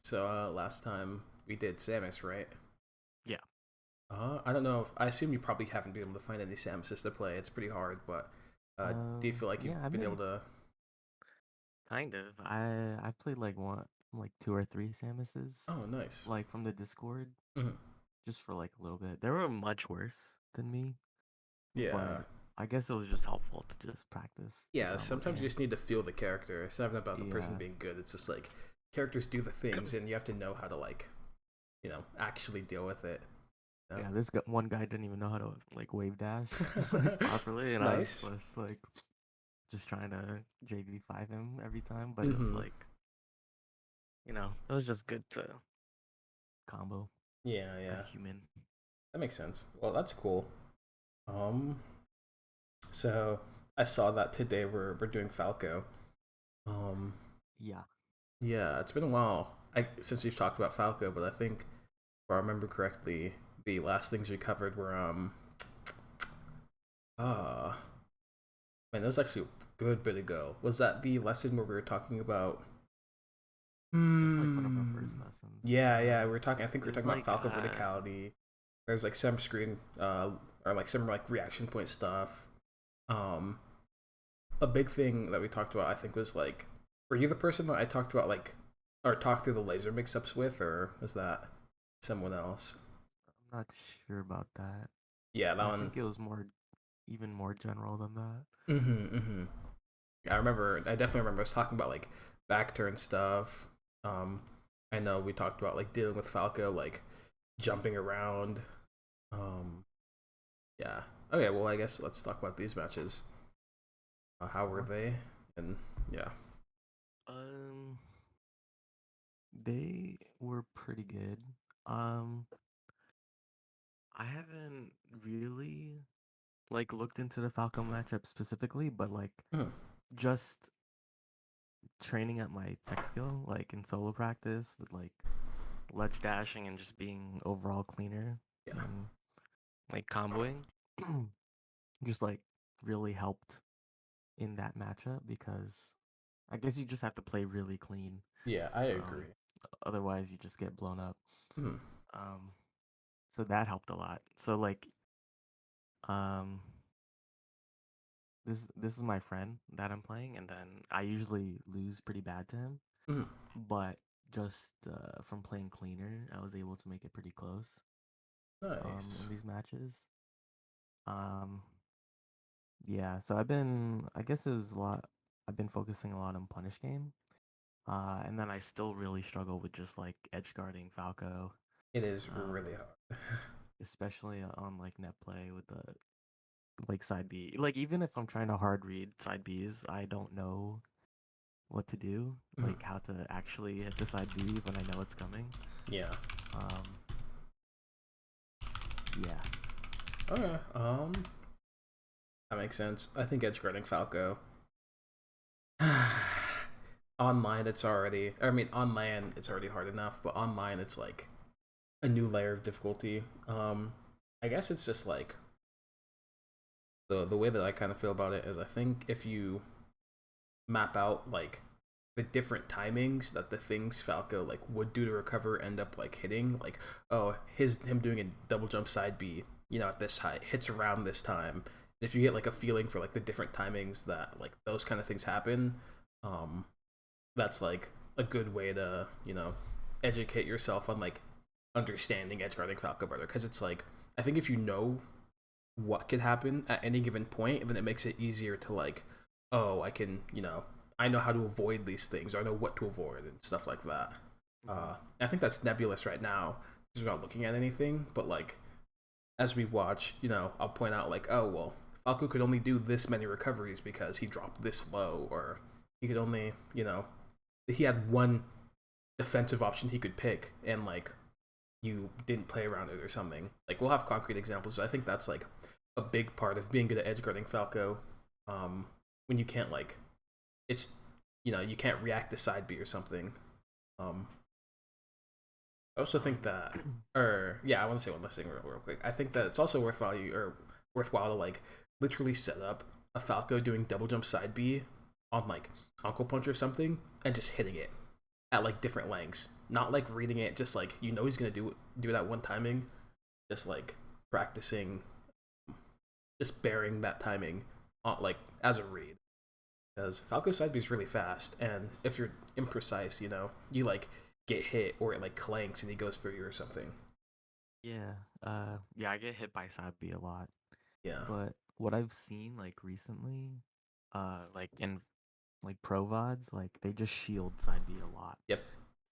So last time we did Samus, right? Yeah. I don't know if I assume you probably haven't been able to find any Samuses to play. It's pretty hard, but do you feel like Yeah, you've I've been able been to? kind of. I played like like two or three Samuses, Oh, nice. like from the Discord, Mhm. just for like a little bit. They were much worse than me, Yeah, but I guess it was just helpful to just practice the yeah. combo Sometimes you game. just need to feel the character. It's not about the person Yeah. being good. It's just like characters do the things, and you have to know how to actually deal with it. You Yeah, one guy didn't even know how to like wave dash know? properly, and I was Nice. just like just trying to JV5 him every time, but it was Mm-hmm. like, it was just good to combo Yeah, a yeah. human. That makes sense. Well, that's cool. Um, so I saw that today we're doing Falco. Um, Yeah. yeah, it's been a while since we've talked about Falco, but I think if I remember correctly, the last things we covered were uh man, that was actually a good bit ago. Was that the lesson where we were talking about? That's like one of our Hmm. first lessons. Yeah, yeah, we were talking. I think we It were was talking about like Falco verticality. There's like some screen or like some like reaction point stuff. Um, a big thing that we talked about, I think, was like, were you the person that I talked about like, or talked through the laser mix-ups with, or was that someone else? I'm not sure about that. Yeah, that I one. think it was even more general than that. Mm-hmm. Mm-hmm. I remember. I definitely remember us talking about like back turn stuff. Um, I know we talked about like dealing with Falco, like jumping around. Um, yeah. Okay. Well, I guess let's talk about these matches. How were Sure. they? And yeah. Um, they were pretty good. Um, I haven't really like looked into the Falcon matchup specifically, but like Mhm. just training up my tech skill, like in solo practice with like ledge dashing and just being overall cleaner Yeah. and like comboing, just like really helped in that matchup because I guess you just have to play really clean. Yeah, I Um, agree. Otherwise, you just get blown up. Mhm. Um, so that helped a lot. So like, um, this is my friend that I'm playing, and then I usually lose pretty bad to him. Mhm. But just from playing cleaner, I was able to make it pretty close Nice. in these matches. Um, yeah, so I guess it was a lot. I've been focusing a lot on punish game. And then I still really struggle with just like edge guarding Falco, It is um, really hard. especially on like net play with the like side B. Like even if I'm trying to hard read side Bs, I don't know what to do, Mhm. like how to actually hit the side B when I know it's coming. Yeah. Um, yeah, Okay. That makes sense. I think edge guarding Falco. Online, it's already. I mean, on land, it's already hard enough, but online, it's like a new layer of difficulty. I guess it's just like the way that I kind of feel about it is I think if you map out like the different timings that the things Falco like would do to recover end up like hitting, like oh him doing a double jump side B, at this height hits around this time. If you get like a feeling for like the different timings that like those kind of things happen, um, that's like a good way to educate yourself on like understanding edge guarding Falco better because it's like I think if you know what could happen at any given point, then it makes it easier to like, oh, I know how to avoid these things, or I know what to avoid and stuff like that. hmm I think that's nebulous right now because we're not looking at anything, but like as we watch, I'll point out like, oh well, Falco could only do this many recoveries because he dropped this low, or he could only, he had one defensive option he could pick, and like you didn't play around it or something. Like we'll have concrete examples, but I think that's like a big part of being good at edge guarding Falco. When you can't like it's you can't react to side B or something. Um, I also think um, that, or yeah, I want to say one last thing real quick. I think that it's also worthwhile to like literally set up a Falco doing double jump side B on like Uncle Punch or something and just hitting it. at like different lengths, not like reading it just like you know he's gonna do that one timing, just like practicing, just bearing that timing like as a read. Because Falco side B is really fast, and if you're imprecise, you like get hit or it like clanks and he goes through you or something. Yeah. Yeah, I get hit by side B a lot. Yeah. But what I've seen like recently, like in like pro VODs, like they just shield side B a lot. Yep.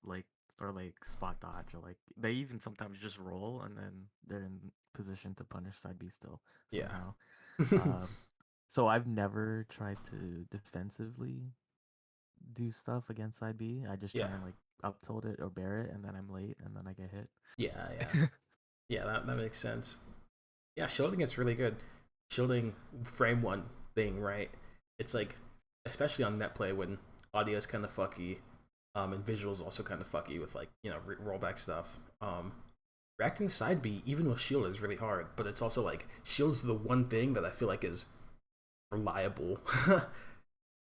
Like or like spot dodge or like they even sometimes just roll and then they're in position to punish side B still Yeah. somehow. Um so I've never tried to defensively do stuff against side B. I just Yeah. try and like up tilt it or bear it and then I'm late and then I get Yeah. Yeah. hit. Yeah. That makes sense. Yeah, shielding is really good. Shielding frame one thing, right? It's like, especially on net play when audio is kind of fucky, and visuals also kind of fucky with like rollback stuff. Reacting to side B even with shield is really hard, but it's also like shield's the one thing that I feel like is reliable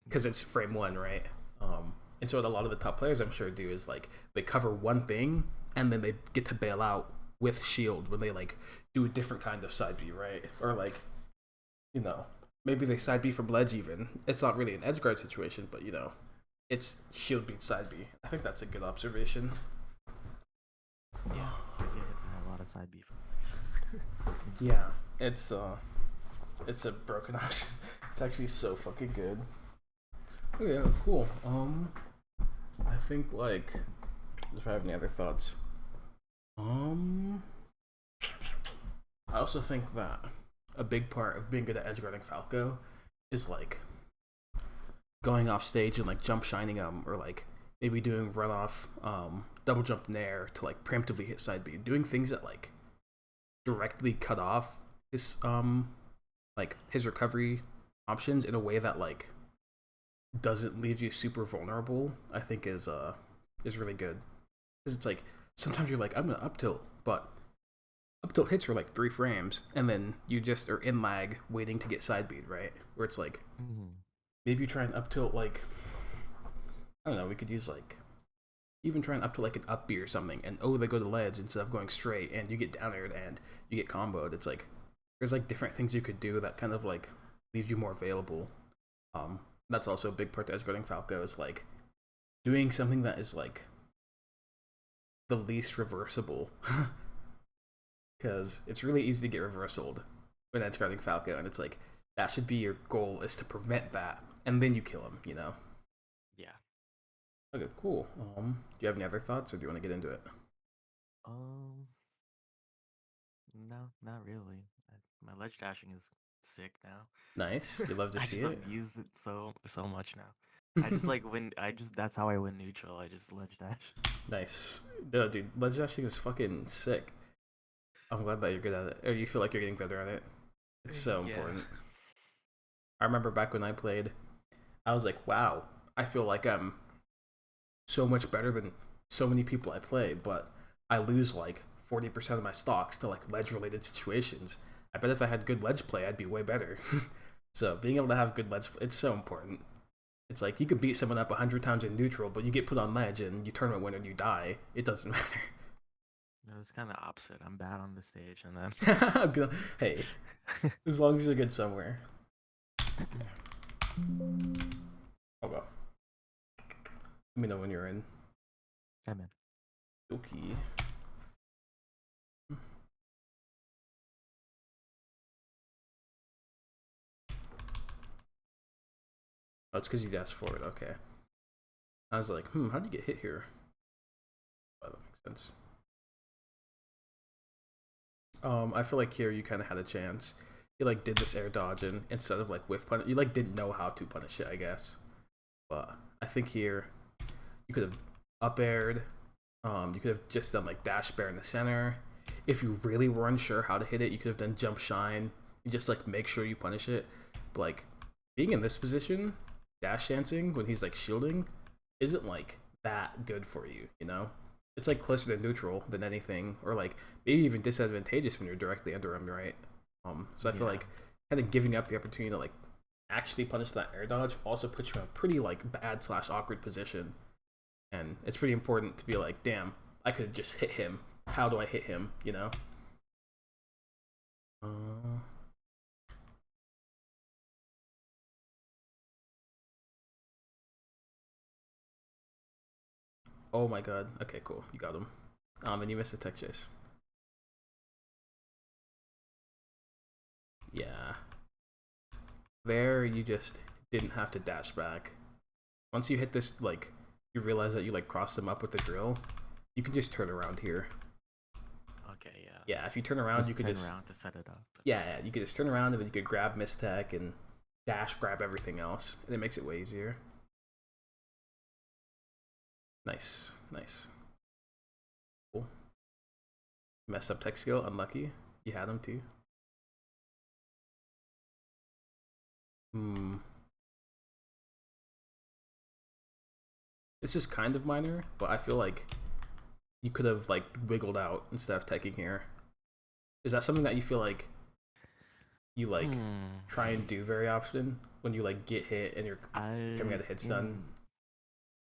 because it's frame one, right? And so what a lot of the top players I'm sure do is like they cover one thing and then they get to bail out with shield when they like do a different kind of side B, right? Or like you know maybe they side B from ledge even. It's not really an edge guard situation, but it's shield beat side B. I think that's a good observation. Yeah, I get hit by a lot of side B. Yeah, it's a broken option. It's actually so fucking good. Oh yeah, cool. I think like if I have any other thoughts. I also think that a big part of being good at edge guarding Falco is like going off stage and like jump shining him or like maybe doing run off double jump nair to like preemptively hit side B, doing things that like directly cut off his like his recovery options in a way that like doesn't leave you super vulnerable. I think is really good because it's like sometimes you're like I'm gonna up tilt, but up tilt hits for like 3 frames and then you just are in lag waiting to get side beat, right? Where it's like maybe you try and up tilt like I don't know, we could use like even try and up to like an up B or something and they go to ledge instead of going straight and you get down aired and you get comboed. It's like there's like different things you could do that kind of like leaves you more available. That's also a big part to edge guarding Falco is like doing something that is like the least reversible because it's really easy to get reversaled when edge guarding Falco, and it's like that should be your goal is to prevent that, and then you kill him. Yeah. Okay, cool. Do you have any other thoughts, or do you want to get into it? Um, no, not really. My ledge dashing is sick now. Nice. You love to I see just it. abuse it so much now. I just like win. I just that's how I win neutral. I just ledge dash. Nice. No, dude, ledge dashing is fucking sick. I'm glad that you're good at it, or you feel like you're getting better at it. It's so Yeah. important. I remember back when I played, I was like, wow, I feel like I'm so much better than so many people I play, but I lose like 40% of my stocks to like ledge related situations. I bet if I had good ledge play, I'd be way better. So being able to have good ledge, it's so important. It's like you could beat someone up 100 times in neutral, but you get put on ledge and you tournament win and you die. It doesn't matter. No, it's kind of opposite. I'm bad on the stage, and then Hey, as long as you're good somewhere. Oh well. Let me know when you're in. I'm in. Okay. Oh, it's because you dashed forward. Okay. I was like, how do you get hit here? Oh, that makes sense. I feel like here you kind of had a chance. You like did this air dodge and instead of like whiff punish, you like didn't know how to punish it, I guess. But I think here you could have up aired. You could have just done like dash bear in the center. If you really were unsure how to hit it, you could have done jump shine and just like make sure you punish it. But like being in this position, dash dancing when he's like shielding isn't like that good for you. It's like closer to neutral than anything, or like maybe even disadvantageous when you're directly under him, right? So I feel like kind of giving up the opportunity to like actually punish that air dodge also puts you in a pretty like bad/awkward position. And it's pretty important to be like, damn, I could have just hit him. How do I hit him? You know. Uh, oh my god. Okay, cool. You got him. And you missed the tech chase. Yeah. There, you just didn't have to dash back. Once you hit this, like, you realize that you like crossed him up with the drill. You can just turn around here. Okay, yeah. Yeah, if you turn around, Just you could turn just around to set it up. yeah, you could just turn around and then you could grab mistech and dash grab everything else, and it makes it way easier. Nice, nice, cool. Messed up tech skill, unlucky. You had him too. Hmm. This is kind of minor, but I feel like you could have like wiggled out instead of teching here. Is that something that you feel like you like Hmm. try and do very often when you like get hit and you're coming out of hit stun?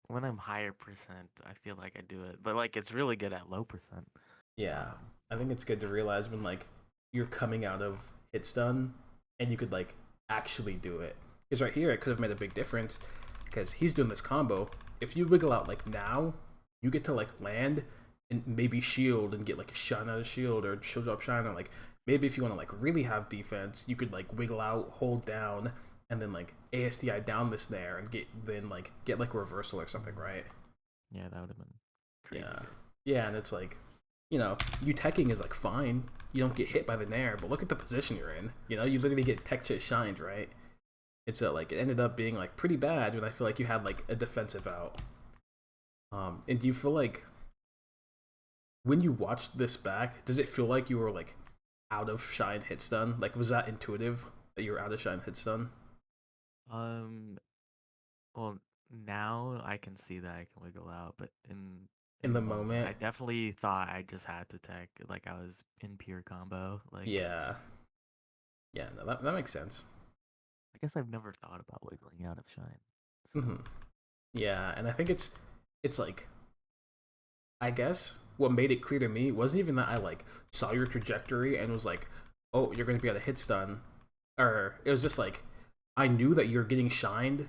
When I'm higher percent, I feel like I do it, but like it's really good at low percent. Yeah, Um, I think it's good to realize when like you're coming out of hit stun and you could like actually do it. Because right here it could have made a big difference because he's doing this combo. If you wiggle out like now, you get to like land and maybe shield and get like a shine out of shield or shield up shine, or like maybe if you want to like really have defense, you could like wiggle out, hold down, and then like ASDI down the snare and get like a reversal or something, right? yeah, that would have been crazy Yeah. good. Yeah, and it's like, you teching is like fine. You don't get hit by the nair, but look at the position you're in. You literally get tech shit shined, right? It's like it ended up being like pretty bad when I feel like you had like a defensive out. And do you feel like when you watched this back, does it feel like you were like out of shine hit stun? Like was that intuitive that you were out of shine hit stun? Um, well, now I can see that I can wiggle out, but In in the the moment, moment? I definitely thought I just had to tech, like I was in pure combo. Like, Yeah. Yeah, no, that makes sense. I guess I've never thought about wiggling out of shine. Hmm. So, Yeah, and I think it's like I guess what made it clear to me wasn't even that I like saw your trajectory and was like, "Oh, you're going to be at a hit stun," or it was just like I knew that you're getting shined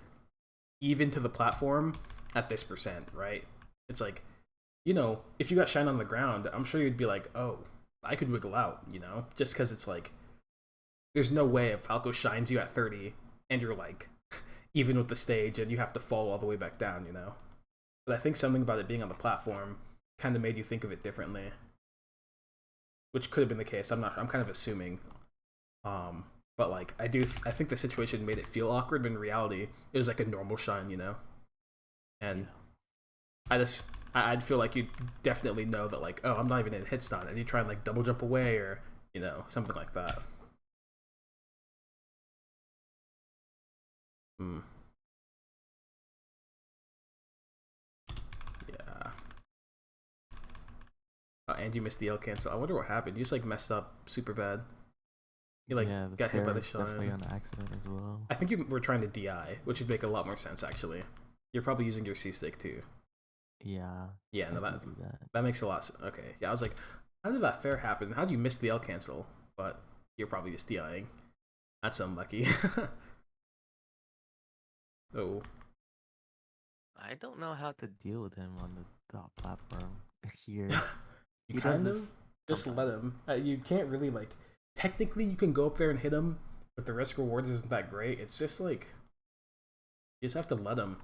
even to the platform at this percent, right? It's like, if you got shined on the ground, I'm sure you'd be like, "Oh, I could wiggle out," just because it's like there's no way if Falco shines you at 30 and you're like even with the stage and you have to fall all the way back down. But I think something about it being on the platform kind of made you think of it differently, which could have been the case. I'm not. I'm kind of assuming. Um, but like I think the situation made it feel awkward, but in reality, it was like a normal shine. And yeah. I'd feel like you definitely know that like, oh, I'm not even in hit stun, and you try and like double jump away or something like that. Hmm. Yeah. Oh, and you missed the L cancel. I wonder what happened. You just like messed up super bad. You like Yeah, the got hit by fair the is definitely shine. on accident as well. I think you were trying to DI, which would make a lot more sense actually. You're probably using your C stick too. Yeah, Yeah, I no, do that do that. that makes a lot. Okay, yeah, I was like, how did that fair happen? How do you miss the L cancel? But you're probably just DIing. That's unlucky. Oh, I don't know how to deal with him on the top platform here. you He does kind of this just let sometimes. him. You can't really like. Technically, you can go up there and hit him, but the risk rewards isn't that great. It's just like you just have to let him.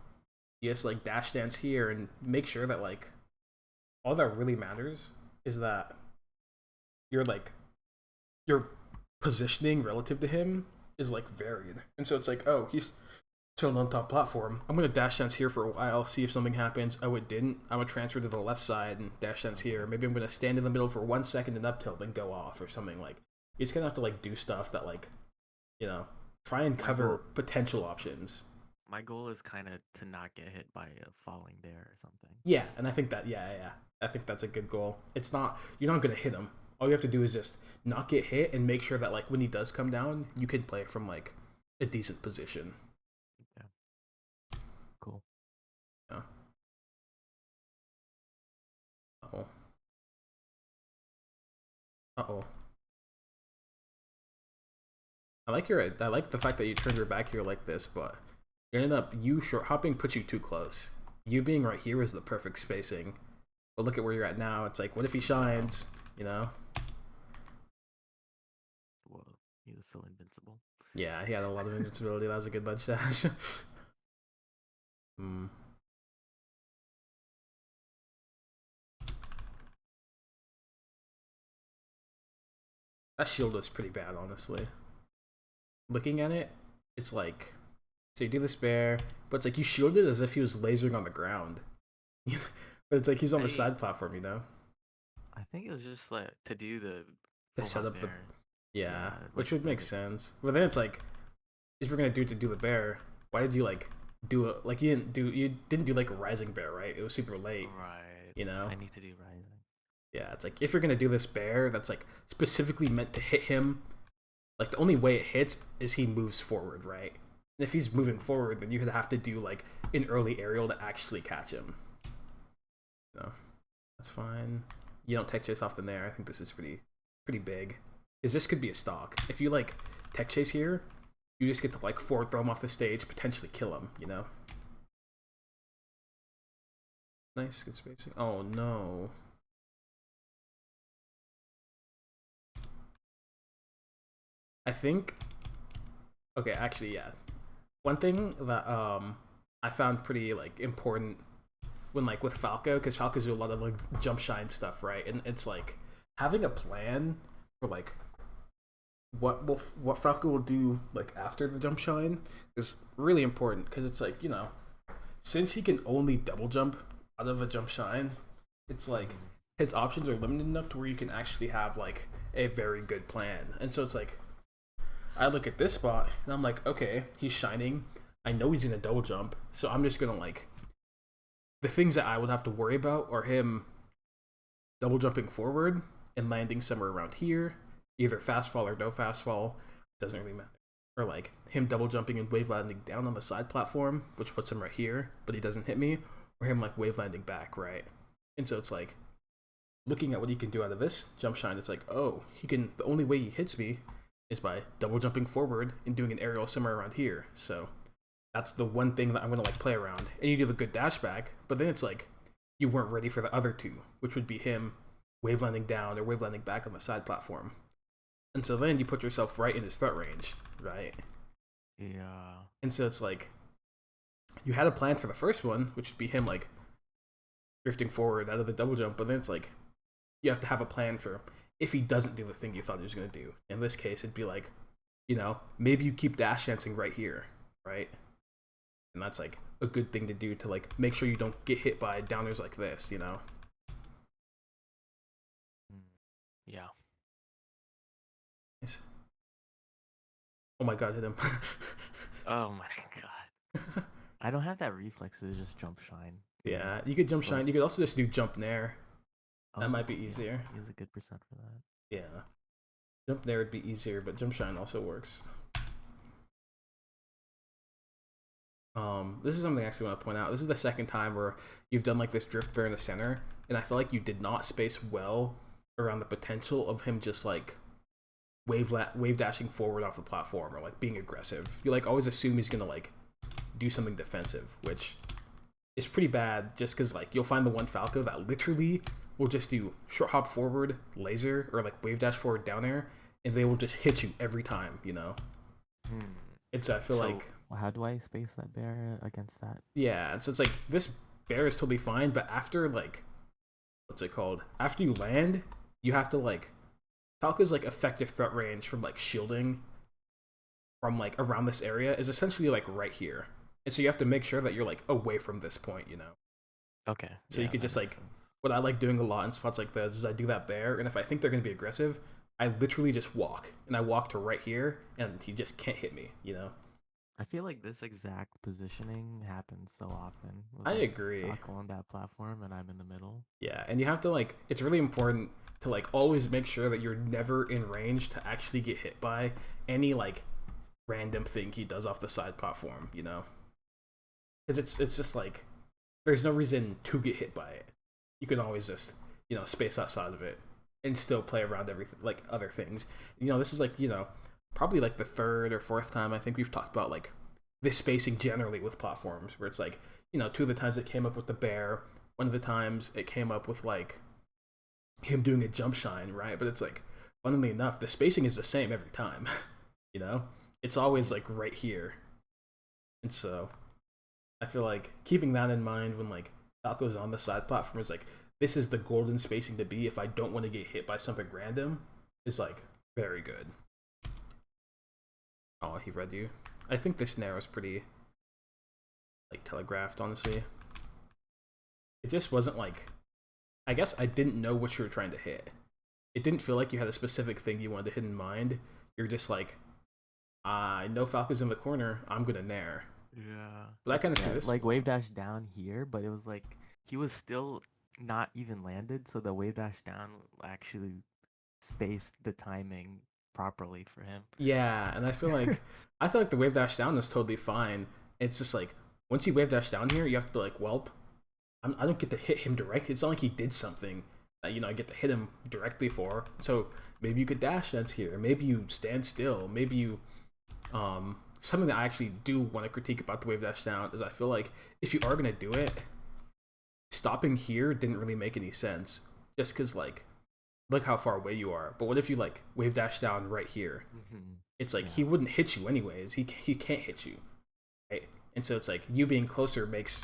You just like dash dance here and make sure that like all that really matters is that you're like your positioning relative to him is like varied. And so it's like, oh, he's chilling on top platform. I'm gonna dash dance here for a while, see if something happens. Oh, it didn't. I'm gonna transfer to the left side and dash dance here. Okay. Maybe I'm gonna stand in the middle for 1 second and up tilt, then go off or something like. You just gonna have to like do stuff that like, you know, try and My cover goal potential options. my goal is kind of to not get hit by a falling bear or something. Yeah, and I think that yeah. I think that's a good goal. It's not you're not gonna hit him. All you have to do is just not get hit and make sure that like when he does come down, you can play from like a decent position. Yeah, cool. Yeah. Uh-oh. I like the fact that you turned your back here like this, but you ended up you short hopping puts you too close. You being right here is the perfect spacing. But look at where you're at now. It's like, what if he shines? You know? Whoa, he was so invincible. Yeah, he had a lot of invincibility. That was a good ledge dash. Hmm. That shield was pretty bad, honestly. Looking at it, it's like, so you do the spare, but it's like you shielded as if he was lasering on the ground. But it's like he's on the I side platform, you know? I think it was just like to do the To full set hop up the, bear. yeah, Yeah, which like would make the sense. But then it's like, if you're gonna do it to do the bear, why did you like do it? Like you didn't do like a rising bear, right? It was super late, right. you know? I need to do rising. Yeah, it's like if you're gonna do this bear that's like specifically meant to hit him, like the only way it hits is he moves forward, right? And if he's moving forward, then you would have to do like an early aerial to actually catch him. No, that's fine. You don't tech chase off the nair. I think this is pretty big. Because this could be a stock. If you like tech chase here, you just get to like forward throw him off the stage, potentially kill him, you know? Nice, good spacing. Oh no. I think okay, actually yeah. One thing that I found pretty like important when like with Falco, because Falco's do a lot of like jump shine stuff, right? And it's like having a plan for like what Falco will do like after the jump shine is really important because it's like, you know, since he can only double jump out of a jump shine, it's like Mm. his options are limited enough to where you can actually have like a very good plan. And so it's like I look at this spot and I'm like, okay, he's shining. I know he's gonna double jump, so I'm just gonna like the things that I would have to worry about are him double jumping forward and landing somewhere around here, either fast fall or no fast fall, doesn't really matter. Or like him double jumping and wave landing down on the side platform, which puts him right here, but he doesn't hit me, or him like wave landing back, right? And so it's like looking at what he can do out of this jump shine, it's like, oh, he can the only way he hits me is by double jumping forward and doing an aerial somewhere around here. So that's the one thing that I'm gonna like play around. And you do the good dash back, but then it's like you weren't ready for the other two, which would be him wave landing down or wave landing back on the side platform. And so then you put yourself right in his threat range, right? Yeah. And so it's like you had a plan for the first one, which would be him like drifting forward out of the double jump, but then it's like you have to have a plan for if he doesn't do the thing you thought he was gonna do. In this case, it'd be like, you know, maybe you keep dash dancing right here, right? And that's like a good thing to do to like make sure you don't get hit by downers like this, you know? Mm. Yeah. Nice. Oh my god, hit him. Oh my god. I don't have that reflex to just jump shine. Yeah, you could jump But shine. You could also just do jump nair. That oh might be yeah, easier. he has a good percent for that. Yeah. Jump nair would be easier, but jump shine also works. This is something I actually want to point out. This is the second time where you've done like this drift bear in the center, and I feel like you did not space well around the potential of him just like wave dashing forward off the platform or like being aggressive. You like always assume he's gonna like do something defensive, which is pretty bad. Just because like you'll find the one Falco that literally will just do short hop forward, laser, or like wave dash forward down air, and they will just hit you every time. You know, Hmm. it's I feel So like how do I space that bear against that? yeah. And so it's like this bear is totally fine, but after like what's it called? After you land, you have to like Falco's like effective threat range from like shielding from like around this area is essentially like right here. And so you have to make sure that you're like away from this point, you know. Okay. So Yeah, you could that just makes like sense. what I like doing a lot in spots like this is I do that bear, and if I think they're gonna be aggressive, I literally just walk, and I walk to right here, and he just can't hit me, you know. I feel like this exact positioning happens so often with I like agree. Falco on that platform and I'm in the middle. Yeah, and you have to like it's really important to like always make sure that you're never in range to actually get hit by any like random thing he does off the side platform, you know. Because it's just like there's no reason to get hit by it. You can always just, you know, space outside of it. and still play around everything like other things. This is like probably like the third or fourth time I think we've talked about like this spacing generally with platforms where it's like two of the times it came up with the bear, one of the times it came up with like him doing a jump shine, right? But it's like funnily enough, the spacing is the same every time. you know, it's always like right here, and so I feel like keeping that in mind when like Falco's on the side platform is like this is the golden spacing to be if I don't want to get hit by something random is like very good. Oh, he read you. I think this snare is pretty like telegraphed, honestly. It just wasn't like I guess I didn't know what you were trying to hit. It didn't feel like you had a specific thing you wanted to hit in mind. You're just like, I know Falco's in the corner, I'm gonna nair. Yeah. But I kind of see Yeah, this. like wave dash down here, but it was like he was still not even landed, so the wave dash down actually spaced the timing properly for him. Yeah, and I feel like the wave dash down is totally fine. It's just like once you wave dash down here, you have to be like, welp, I don't get to hit him directly. It's not like he did something that I get to hit him directly for. So maybe you could dash dance here. Maybe you stand still. Maybe you something that I actually do want to critique about the wave dash down is I feel like if you are gonna do it, stopping here didn't really make any sense. Just because like look how far away you are. But what if you like wave dash down right here? It's like he wouldn't hit you anyways. He can't hit you, right? And so it's like you being closer makes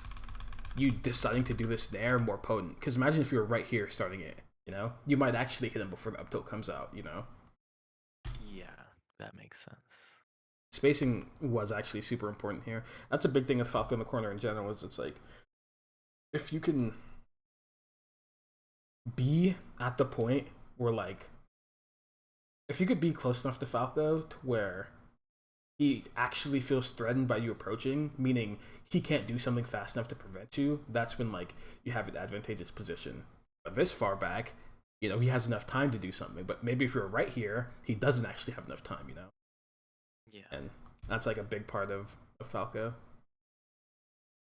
you deciding to do this there more potent. Because imagine if you were right here starting it, you might actually hit him before the up tilt comes out. Yeah, that makes sense. Spacing was actually super important here. That's a big thing with Falco in the corner in general. Is it's like if you can be at the point where like if you could be close enough to Falco to where he actually feels threatened by you approaching, meaning he can't do something fast enough to prevent you, that's when like you have an advantageous position. But this far back, he has enough time to do something. But maybe if you're right here, he doesn't actually have enough time, Yeah. And that's like a big part of Falco.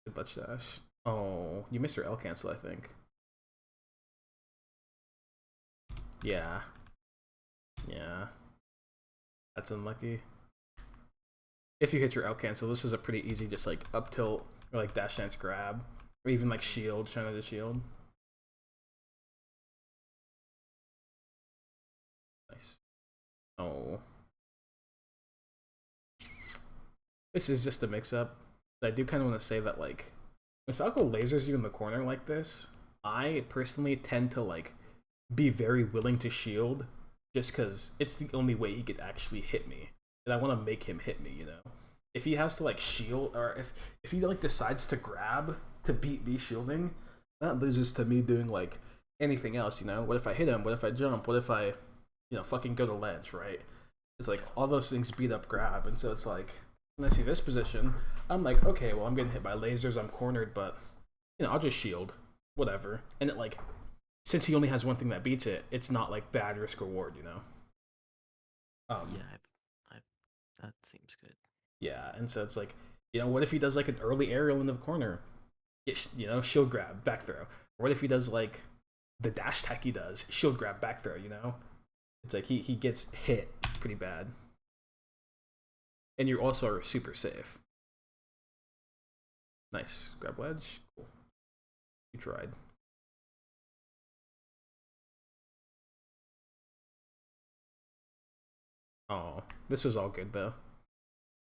Good ledge dash. Oh, you missed your L cancel, I think. Yeah. Yeah. That's unlucky. If you hit your L cancel, this is a pretty easy just like up tilt or like dash dance grab. Or even like shield, China to shield. Nice. Oh. This is just a mix up. But I do kind of want to say that like when Falco lasers you in the corner like this, I personally tend to like be very willing to shield just because it's the only way he could actually hit me. And I want to make him hit me, If he has to like shield or if he like decides to grab to beat me shielding, that loses to me doing like anything else, What if I hit him? What if I jump? What if I, fucking go to ledge, right? It's like all those things beat up grab, and so it's like when I see this position, I'm like, okay, well I'm getting hit by lasers, I'm cornered, but I'll just shield, whatever. And it like since he only has one thing that beats it, it's not like bad risk reward, Yeah, that seems good. Yeah, and so it's like, what if he does like an early aerial into the corner? Shield grab, back throw. Or what if he does like the dash attack he does, shield grab, back throw, It's like he gets hit pretty bad. And you also are super safe. Nice. Grab ledge. Cool. You tried. Oh, this was all good though.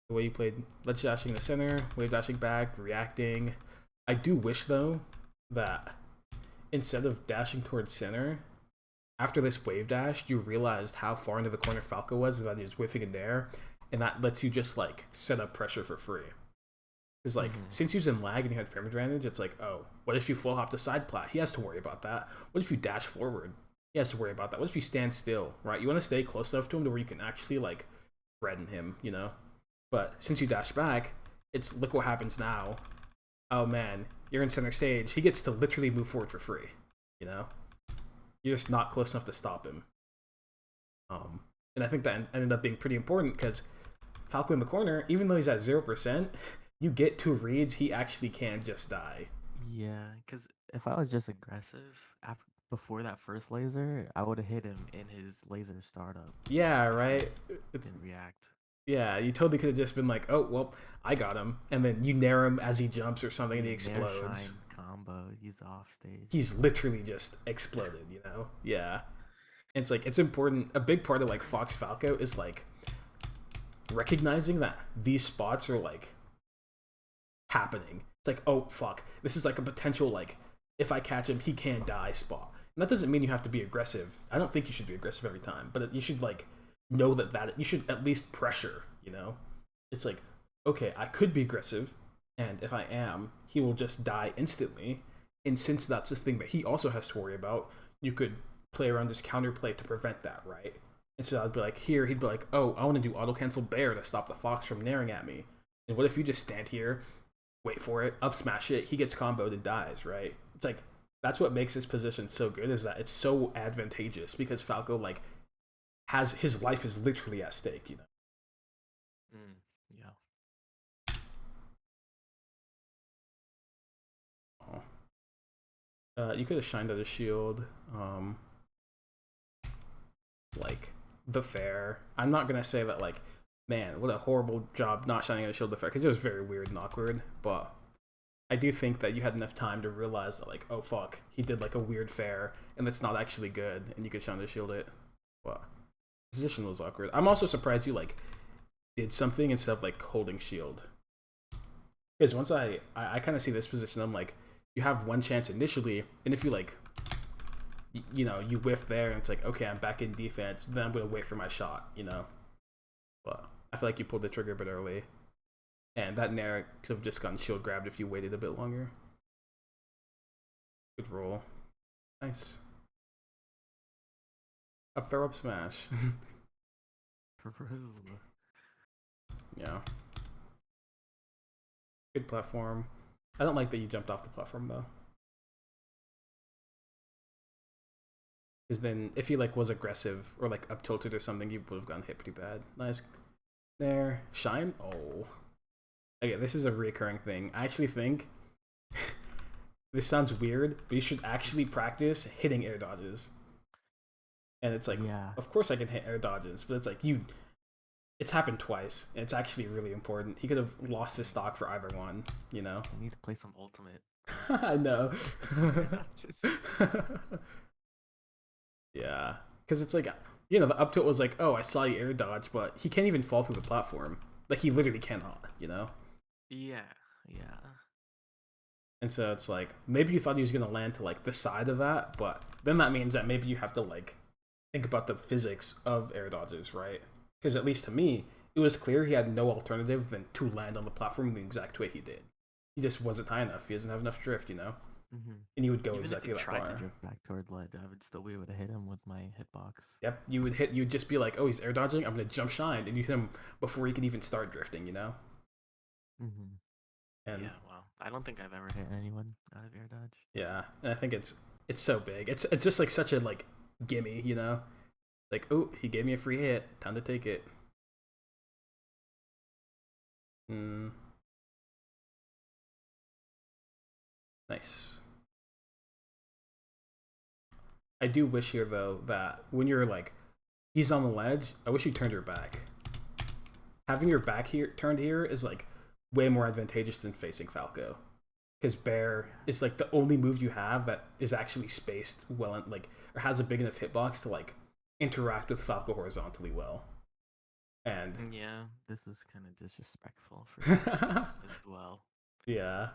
The way you played ledge dashing in the center, wave dashing back, reacting. I do wish though that instead of dashing towards center, after this wave dash, you realized how far into the corner Falco was, and that he was whiffing in there, and that lets you just like set up pressure for free. Because like since he was in lag and you had frame advantage, it's like, oh, what if you full hop to side plat? He has to worry about that. What if you dash forward? He has to worry about that. What if you stand still, right? You want to stay close enough to him to where you can actually like threaten him, But since you dash back, it's look what happens now. Oh man, you're in center stage. He gets to literally move forward for free, You're just not close enough to stop him. And I think that ended up being pretty important because Falco in the corner, even though he's at 0%, you get 2 reads, he actually can just die. Yeah, because if I was just aggressive, before that first laser, I would have hit him in his laser startup Yeah, if he right. It's didn't react. yeah. You totally could have just been like, oh well, I got him, and then you nair him as he jumps or something, and he Yeah, Nair explodes. Shine combo. He's off stage. He's literally just exploded. You know? Yeah. It's like it's important. A big part of like Fox Falco is like recognizing that these spots are like happening. It's like, oh fuck, this is like a potential like if I catch him, he can die spot. And that doesn't mean you have to be aggressive. I don't think you should be aggressive every time, but you should like know that you should at least pressure. You know, it's like okay, I could be aggressive, and if I am, he will just die instantly. And since that's the thing that he also has to worry about, you could play around this counterplay to prevent that, right? And so I'd be like, here, he'd be like, oh, I want to do auto cancel bear to stop the fox from naring at me. And what if you just stand here, wait for it, up smash it, he gets comboed and dies, right? It's like that's what makes this position so good is that it's so advantageous because Falco like has his life is literally at stake, you know. Mm, yeah. You could have shined at a shield, like the fair. I'm not gonna say that like, man, what a horrible job not shining at a shield the fair because it was very weird and awkward. But I do think that you had enough time to realize that like, oh fuck, he did like a weird fair and that's not actually good, and you could shine to shield it. But position was awkward. I'm also surprised you like did something instead of like holding shield. Because once I kind of see this position, I'm like, you have one chance initially, and if you like, you know, you whiff there, and it's like, okay, I'm back in defense. Then I'm gonna wait for my shot, you know. But I feel like you pulled the trigger a bit early, and that nair could have just gotten shield grabbed if you waited a bit longer. Good roll, nice. Up throw, up smash. True. Yeah, good platform. I don't like that you jumped off the platform though. Because then if he like was aggressive or like up tilted or something, you would have gotten hit pretty bad. Nice there, shine. Oh, okay. This is a recurring thing. I actually think this sounds weird, but you should actually practice hitting air dodges. And it's like, Yeah. of course I can hit air dodges, but it's like you. It's happened twice, and it's actually really important. He could have lost his stock for either one, you know. I need to play some ultimate. I know. Just Yeah, because it's like you know the up tilt was like, oh, I saw you air dodge, but he can't even fall through the platform. Like he literally cannot, you know. yeah, yeah. And so it's like maybe you thought he was gonna land to like the side of that, but then that means that maybe you have to like think about the physics of air dodges, right? Because at least to me, it was clear he had no alternative than to land on the platform the exact way he did. He just wasn't high enough. He doesn't have enough drift, you know. Mm-hmm. And he would go Even if he exactly that tried to far. drift back toward lead, I would still be able to hit him with my hitbox. Yep, you would hit. You'd just be like, "Oh, he's air dodging. I'm gonna jump shine," and you hit him before he could even start drifting. You know. Mm-hmm. And Yeah, well, I don't think I've ever hit anyone out of air dodge. yeah, and I think it's so big. It's just like such a like gimme, you know. Like, oh, he gave me a free hit. Time to take it. Mm, nice. I do wish here though that when you're like, he's on the ledge. I wish you turned your back. Having your back here turned here is like way more advantageous than facing Falco. Because Bear is like the only move you have that is actually spaced well, and like or has a big enough hitbox to like interact with Falco horizontally well. And Yeah, this is kind of disrespectful for as well. yeah,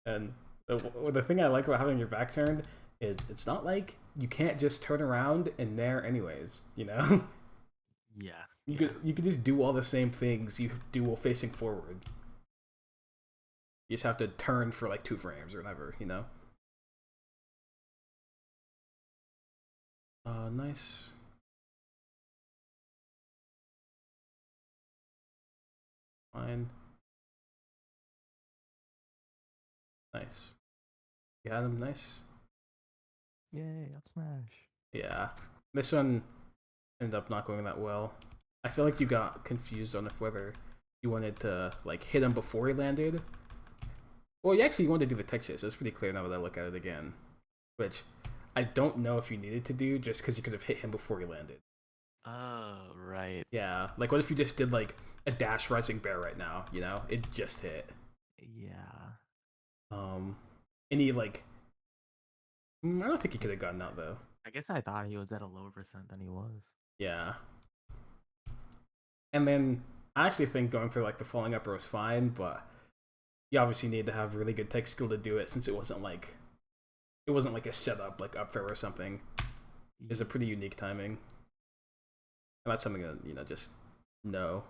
and the thing I like about having your back turned is it's not like you can't just turn around and there anyways. You know, Yeah, you yeah. could just do all the same things you do while facing forward. You just have to turn for like 2 frames or whatever. You know. Nice. Fine. Nice. You had him nice. Yay, up smash. Yeah. This one ended up not going that well. I feel like you got confused on if whether you wanted to like hit him before he landed. Well, you actually wanted to do the tech chase. It's pretty clear now that I look at it again. Which I don't know if you needed to do just because you could have hit him before he landed. Oh, right. Yeah, like what if you just did like a dash rising bear right now? You know, it just hit. Yeah. Um, any like I don't think he could have gotten out though. I guess I thought he was at a lower percent than he was. Yeah, and then I actually think going for like the falling upper was fine, but you obviously need to have really good tech skill to do it since it wasn't like a setup like up throw or something. It's a pretty unique timing, and that's something that just know.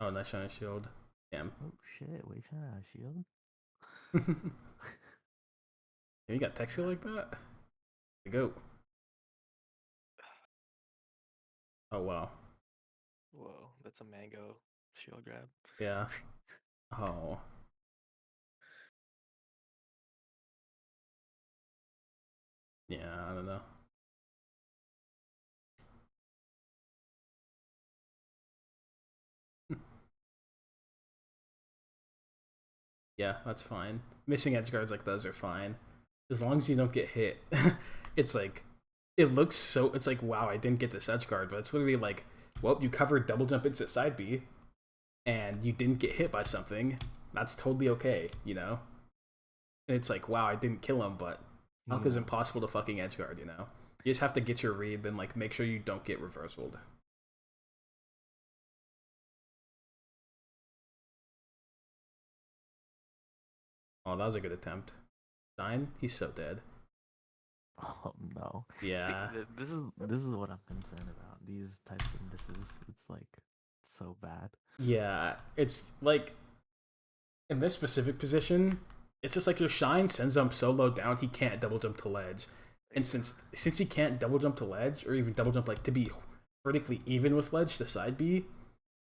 Oh, nice shiny shield. Damn. Oh shit! Wait, China shield. You got tech skill like that? Go. Oh wow. Whoa, that's a mango shield grab. Yeah. Oh. Yeah, I don't know. Yeah, that's fine. Missing edge guards like those are fine. As long as you don't get hit. It's like it looks so it's like wow, I didn't get this edge guard, but it's literally like, well, you covered double jump into side B and you didn't get hit by something. That's totally okay, you know? And it's like, wow, I didn't kill him, but Falco's Yeah. impossible to fucking edge guard, you know? You just have to get your read, then like make sure you don't get reversaled. Oh, that was a good attempt. Stein, he's so dead. Oh no. See, Yeah. this is what I'm concerned about. These types of misses. It's like so bad. Yeah. It's like in this specific position, it's just like your shine sends him so low down he can't double jump to ledge. And since he can't double jump to ledge or even double jump like to be vertically even with ledge to side B,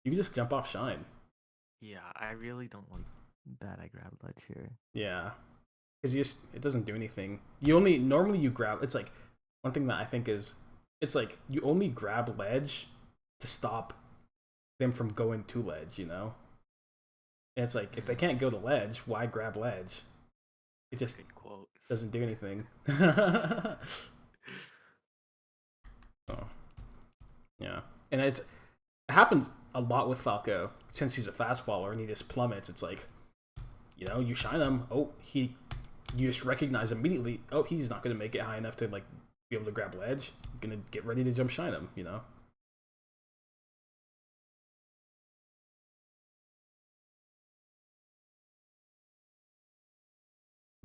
you can just jump off shine. Yeah, I really don't like that I grabbed ledge here. Yeah. Because it doesn't do anything. You only normally you grab it's like one thing that I think is it's like you only grab ledge to stop them from going to ledge, you know? And it's like if they can't go to ledge, why grab ledge? It just Good quote. doesn't do anything. Oh, yeah. And it happens a lot with Falco since he's a fast faller and he just plummets. It's like, you shine him. Oh, you just recognize immediately. Oh, he's not going to make it high enough to like be able to grab ledge. You're going to get ready to jump shine him.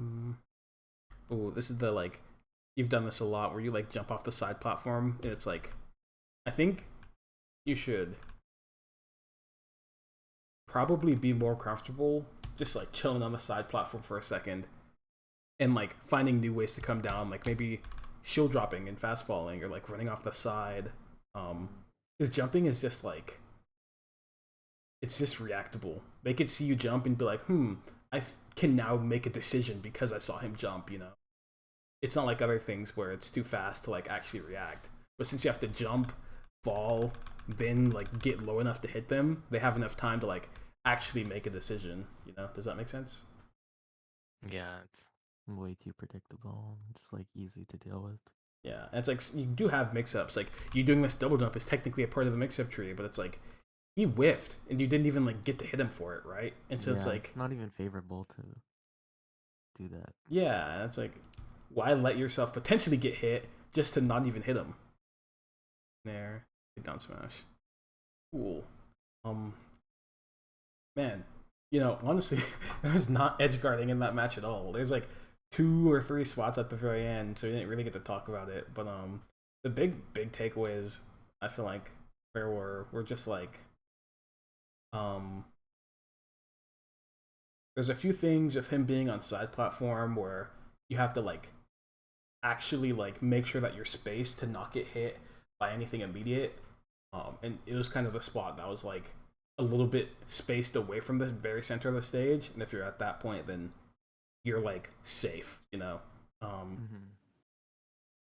Mm. Oh, this is the like you've done this a lot where you like jump off the side platform and it's like I think you should probably be more comfortable just like chilling on the side platform for a second and like finding new ways to come down, like maybe shield dropping and fast falling or like running off the side. Because jumping is just like it's just reactable. They could see you jump and be like, I can now make a decision because I saw him jump. It's not like other things where it's too fast to like actually react. But since you have to jump, fall, then like get low enough to hit them, they have enough time to like actually make a decision. Does that make sense? Yeah, it's way too predictable. Just like easy to deal with. Yeah, and it's like you do have mix-ups. Like you doing this double jump is technically a part of the mix-up tree, but it's like he whiffed and you didn't even like get to hit him for it, right? And so Yeah, it's like it's not even favorable to do that. yeah, it's like why let yourself potentially get hit just to not even hit him? There, down smash. Cool. Um, man, honestly, there was not edge guarding in that match at all. There's like 2 or 3 spots at the very end, so we didn't really get to talk about it. But the big takeaways I feel like there were just like um, there's a few things of him being on side platform where you have to like actually like make sure that you're spaced to not get hit by anything immediate. And it was kind of the spot that was like a little bit spaced away from the very center of the stage, and if you're at that point, then you're like safe. Mm-hmm.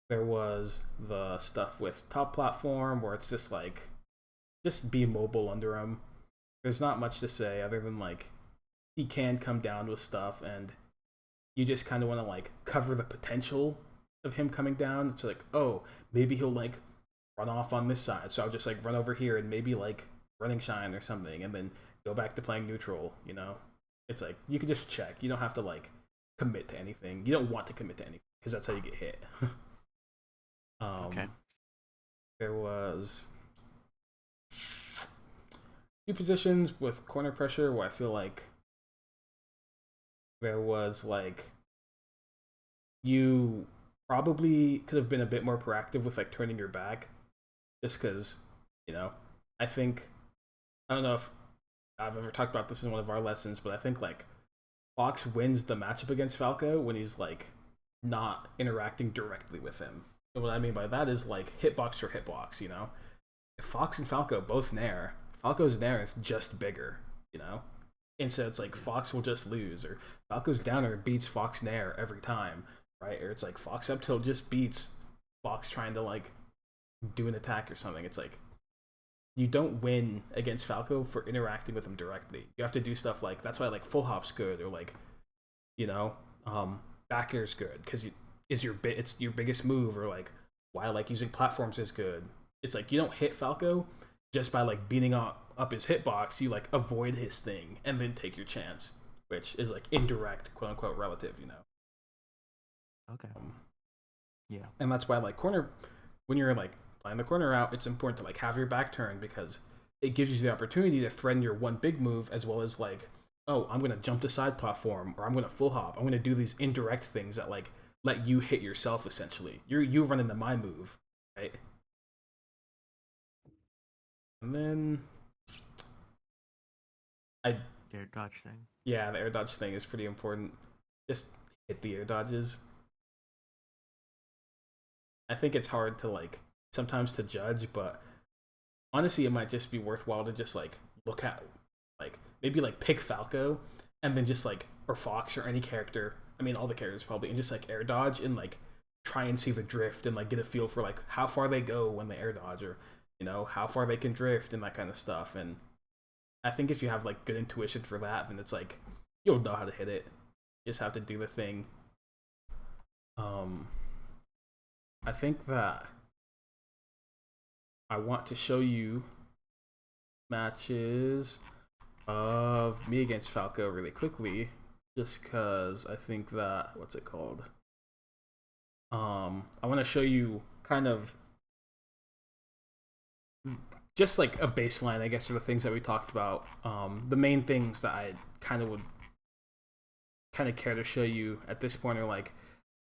There was the stuff with top platform where it's just like just be mobile under them. There's not much to say other than like he can come down with stuff, and you just kind of want to like cover the potential of him coming down. It's like, oh, maybe he'll like run off on this side, so I'll just like run over here and maybe like running shine or something, and then go back to playing neutral. It's like you can just check. You don't have to like commit to anything. You don't want to commit to anything because that's how you get hit. Okay. um, there was two positions with corner pressure where I feel like there was like you probably could have been a bit more proactive with like turning your back, just because you know I think I don't know if I've ever talked about this in one of our lessons, but I think like Fox wins the matchup against Falco when he's like not interacting directly with him. And what I mean by that is like hitbox for hitbox. If Fox and Falco both nair, Falco's nair is just bigger, you know? And so it's like Yeah. Fox will just lose, or Falco's downer beats Fox nair every time, right? Or it's like Fox up tilt just beats Fox trying to like do an attack or something. It's like you don't win against Falco for interacting with him directly. You have to do stuff like that's why like full hop's good, or like you know, back air's good because it's your biggest move, or like why like using platforms is good. It's like you don't hit Falco just by like beating up his hitbox. You like avoid his thing and then take your chance, which is like indirect, quote unquote, relative. Okay. Um, Yeah. and that's why like corner when you're like playing the corner out, it's important to like have your back turned because it gives you the opportunity to threaten your one big move as well as like, oh, I'm gonna jump to side platform, or I'm gonna full hop. I'm gonna do these indirect things that like let you hit yourself essentially. You run into my move, right? And then I Air dodge thing. yeah, the air dodge thing is pretty important. Just hit the air dodges. I think it's hard to like sometimes to judge, but honestly, it might just be worthwhile to just like look at like maybe like pick Falco and then just like or Fox or any character. I mean, all the characters probably, and just like air dodge and like try and see the drift and like get a feel for like how far they go when they air dodge, or how far they can drift and that kind of stuff. And I think if you have like good intuition for that, then it's like you'll know how to hit it. You just have to do the thing. Um, I think that I want to show you matches of me against Falco really quickly, just because I think that what's it called? I want to show you kind of just like a baseline, I guess, for the things that we talked about. The main things that I kind of would kind of care to show you at this point are like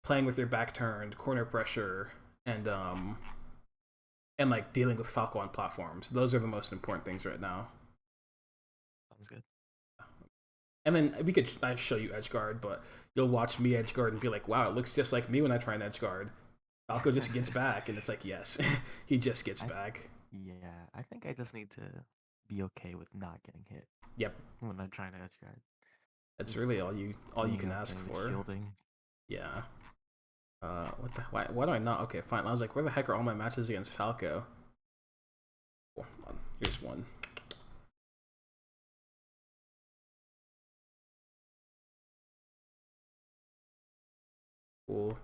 playing with your back turned, corner pressure, and like dealing with Falco on platforms. Those are the most important things right now. Sounds good. And then we could I show you edge guard, but you'll watch me edge guard and be like, "Wow, it looks just like me when I try and edge guard." Falco just gets back, and it's like, yes, he just gets I back. Yeah. I think I just need to be okay with not getting hit Yep, when I'm trying to edge guard. that's Just really all you being can okay ask with for. shielding. Yeah. What the why do I not? Okay, fine. I was like, where the heck are all my matches against Falco? Oh, here's one. Cool.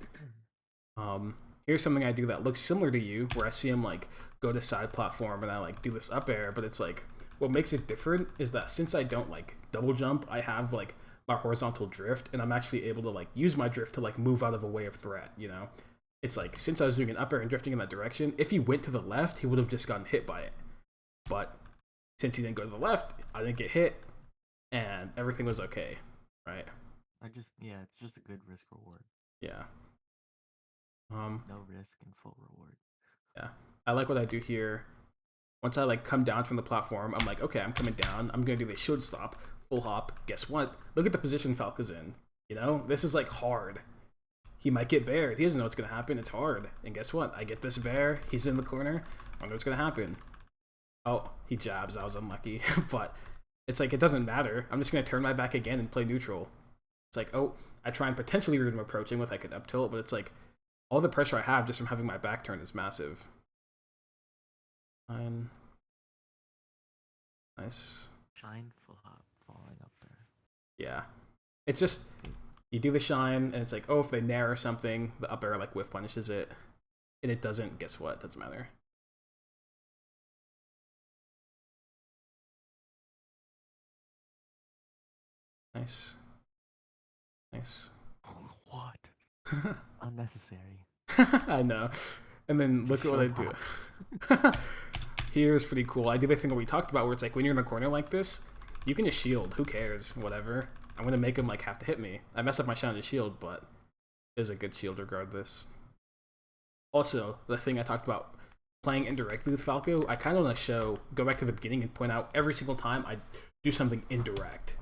Here's something I do that looks similar to you, where I see him like go to side platform and I like do this up air, but it's like what makes it different is that since I don't like double jump, I have like my horizontal drift, and I'm actually able to like use my drift to like move out of a way of threat. It's like since I was doing an up air and drifting in that direction, if he went to the left, he would have just gotten hit by it. But since he didn't go to the left, I didn't get hit, and everything was okay, right? Yeah, it's just a good risk reward. Yeah. Um, No risk and full reward. yeah. I like what I do here. Once I like come down from the platform, I'm like, okay, I'm coming down. I'm gonna do the shield stop, full hop. Guess what? Look at the position Falco's in. This is like hard. He might get bared. He doesn't know what's gonna happen. It's hard. And guess what? I get this bear. He's in the corner. I wonder what's gonna happen. Oh, he jabs. I was unlucky, but it's like it doesn't matter. I'm just gonna turn my back again and play neutral. It's like, oh, I try and potentially read him approaching with like an up tilt, but it's like all the pressure I have just from having my back turned is massive. Fine. Nice. Shine full hop falling up there. Yeah. It's just you do the shine, and it's like, oh, if they nair or something, the up air like whiff punishes it, and it doesn't. Guess what? It doesn't matter. Nice, nice. What? Unnecessary. I know. And then Just look at what I showed do. off. Here's pretty cool. I do the thing that we talked about, where it's like when you're in the corner like this, you can just shield. Who cares? Whatever. I'm gonna make him like have to hit me. I messed up my shot to shield, but it was a good shield regardless. Also, the thing I talked about playing indirectly with Falco, I kind of want to go back to the beginning and point out every single time I do something indirect.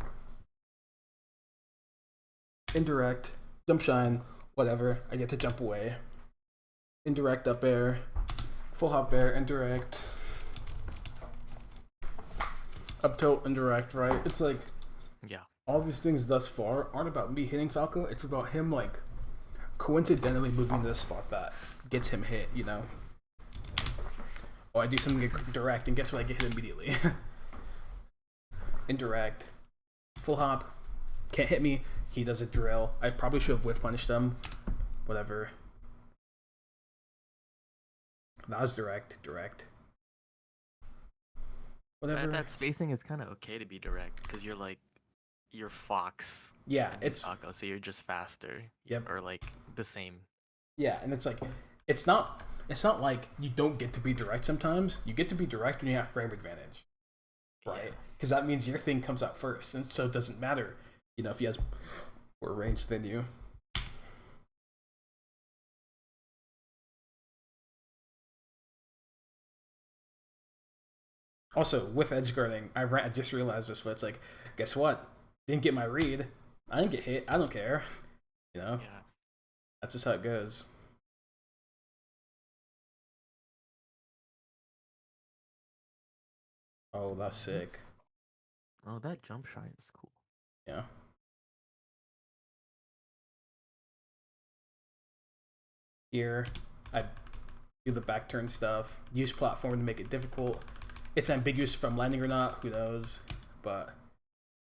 Indirect, jump shine, whatever. I get to jump away. Indirect up air, full hop air, indirect. Up tilt, indirect, right? It's like Yeah. all these things thus far aren't about me hitting Falco. It's about him like coincidentally moving to the spot that gets him hit, you know? Oh, I do something direct, and guess what? I get hit immediately. Indirect. Full hop. Can't hit me. He does a drill. I probably should have whiff punished him. Whatever. That was direct. Direct. Whatever. That spacing is kind of okay to be direct because you're Fox. Yeah, and he's it's Falco, so you're just faster. Yep. Or like the same. Yeah, and it's like it's not like you don't get to be direct sometimes. You get to be direct when you have frame advantage. Right? Because that means your thing comes out first, and so it doesn't matter, you know, if he has more range than you. Also, with edge guarding, I just realized this, but it's like, guess what? Didn't get my read. I didn't get hit. I don't care. You know? Yeah. That's just how it goes. Oh, that's sick. Oh, that jump shot is cool. Yeah. Here, I do the back turn stuff. Use platform to make it difficult. It's ambiguous if I'm landing or not. Who knows? But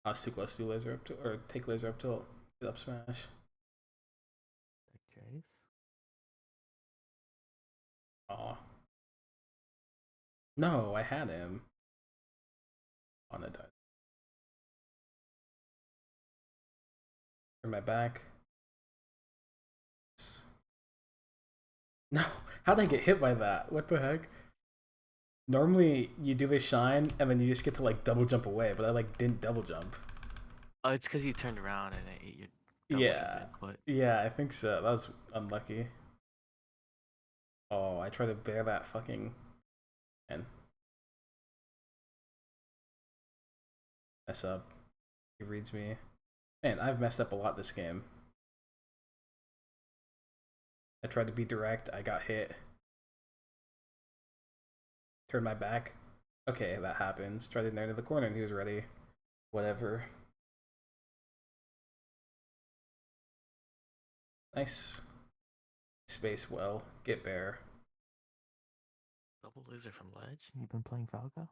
I was too close to do laser up to or take laser up tilt. Get up smash. Chase. Aw. No, I had him on the die. Turn my back. No, how'd I get hit by that? What the heck? Normally you do this shine and then you just get to like double jump away, but I like didn't double jump. Oh, it's because you turned around and it ate your Yeah, but yeah, I think so. That was unlucky. Oh, I tried to bear that fucking and mess up. He reads me. Man, I've messed up a lot this game. I tried to be direct. I got hit. Turned my back. Okay, that happens. Tried to nair to the corner and he was ready. Whatever. Nice. Space well. Get bear. double laser from ledge. You've been playing Falco?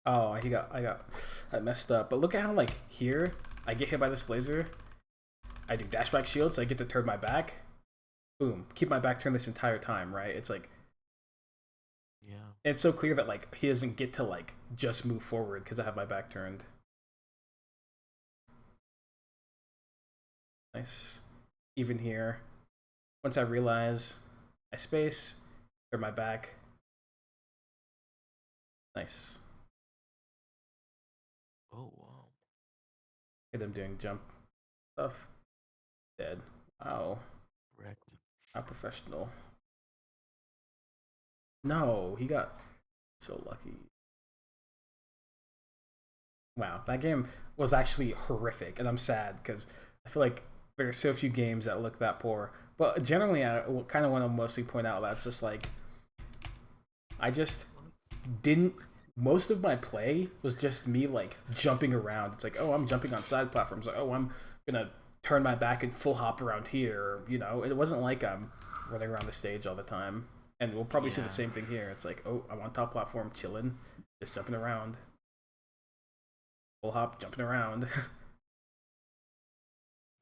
Oh, I messed up. But look at how like here I get hit by this laser. I do dash back shield, so I get to turn my back. Boom. Keep my back turned this entire time, right? It's like Yeah. it's so clear that like he doesn't get to like just move forward because I have my back turned. Nice. Even here. Once I realize I space, turn my back. Nice. Oh wow. Hit him doing jump stuff. Dead. Wow. Wrecked. How professional. No, he got so lucky. Wow, that game was actually horrific, and I'm sad because I feel like there are so few games that look that poor. But generally, I kind of want to mostly point out that's just like I just didn't. Most of my play was just me like jumping around. It's like, oh, I'm jumping on side platforms. Like, oh, I'm gonna turn my back and full hop around here. You know, it wasn't like I'm running around the stage all the time. And we'll probably see the same thing here. It's like, oh, I'm on top platform, chilling, just jumping around. full hop, jumping around.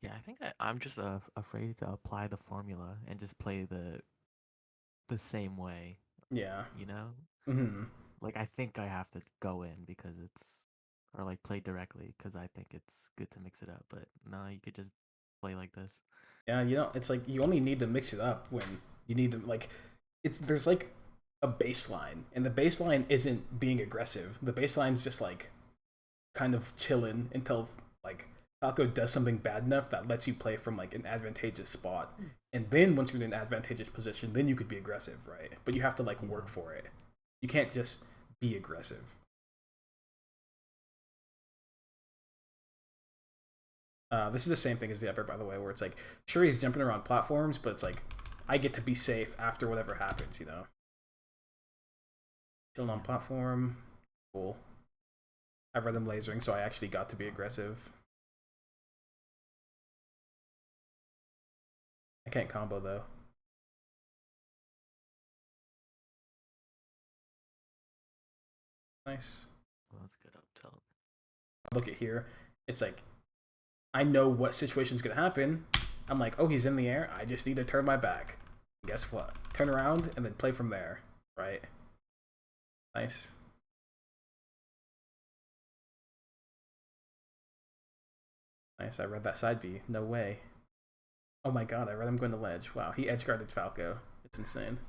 Yeah, I think I'm just afraid to apply the formula and just play the same way, Yeah. you know? Hmm. Like I think I have to go in because it's or like play directly because I think it's good to mix it up. But no, you could just play like this. Yeah, it's like you only need to mix it up when you need to like it's there's like a baseline, and the baseline isn't being aggressive. The baseline's just like kind of chilling until like Falco does something bad enough that lets you play from like an advantageous spot. And then once you're in an advantageous position, then you could be aggressive, right? But you have to like work Yeah. for it. You can't just be aggressive. This is the same thing as the upper, by the way, where it's like, sure, he's jumping around platforms, but it's like, I get to be safe after whatever happens, you know? Chilling on Yeah. platform, cool. I've read him lasering, so I actually got to be aggressive. I can't combo, though. Nice. Well, that's good up tilt. Look at here. It's like, I know what situation's gonna happen. I'm like, oh, he's in the air. I just need to turn my back. Guess what? Turn around and then play from there, right? Nice. Nice. I read that side B. No way. Oh my god, I read him going to ledge. Wow, he edge guarded Falco. It's insane.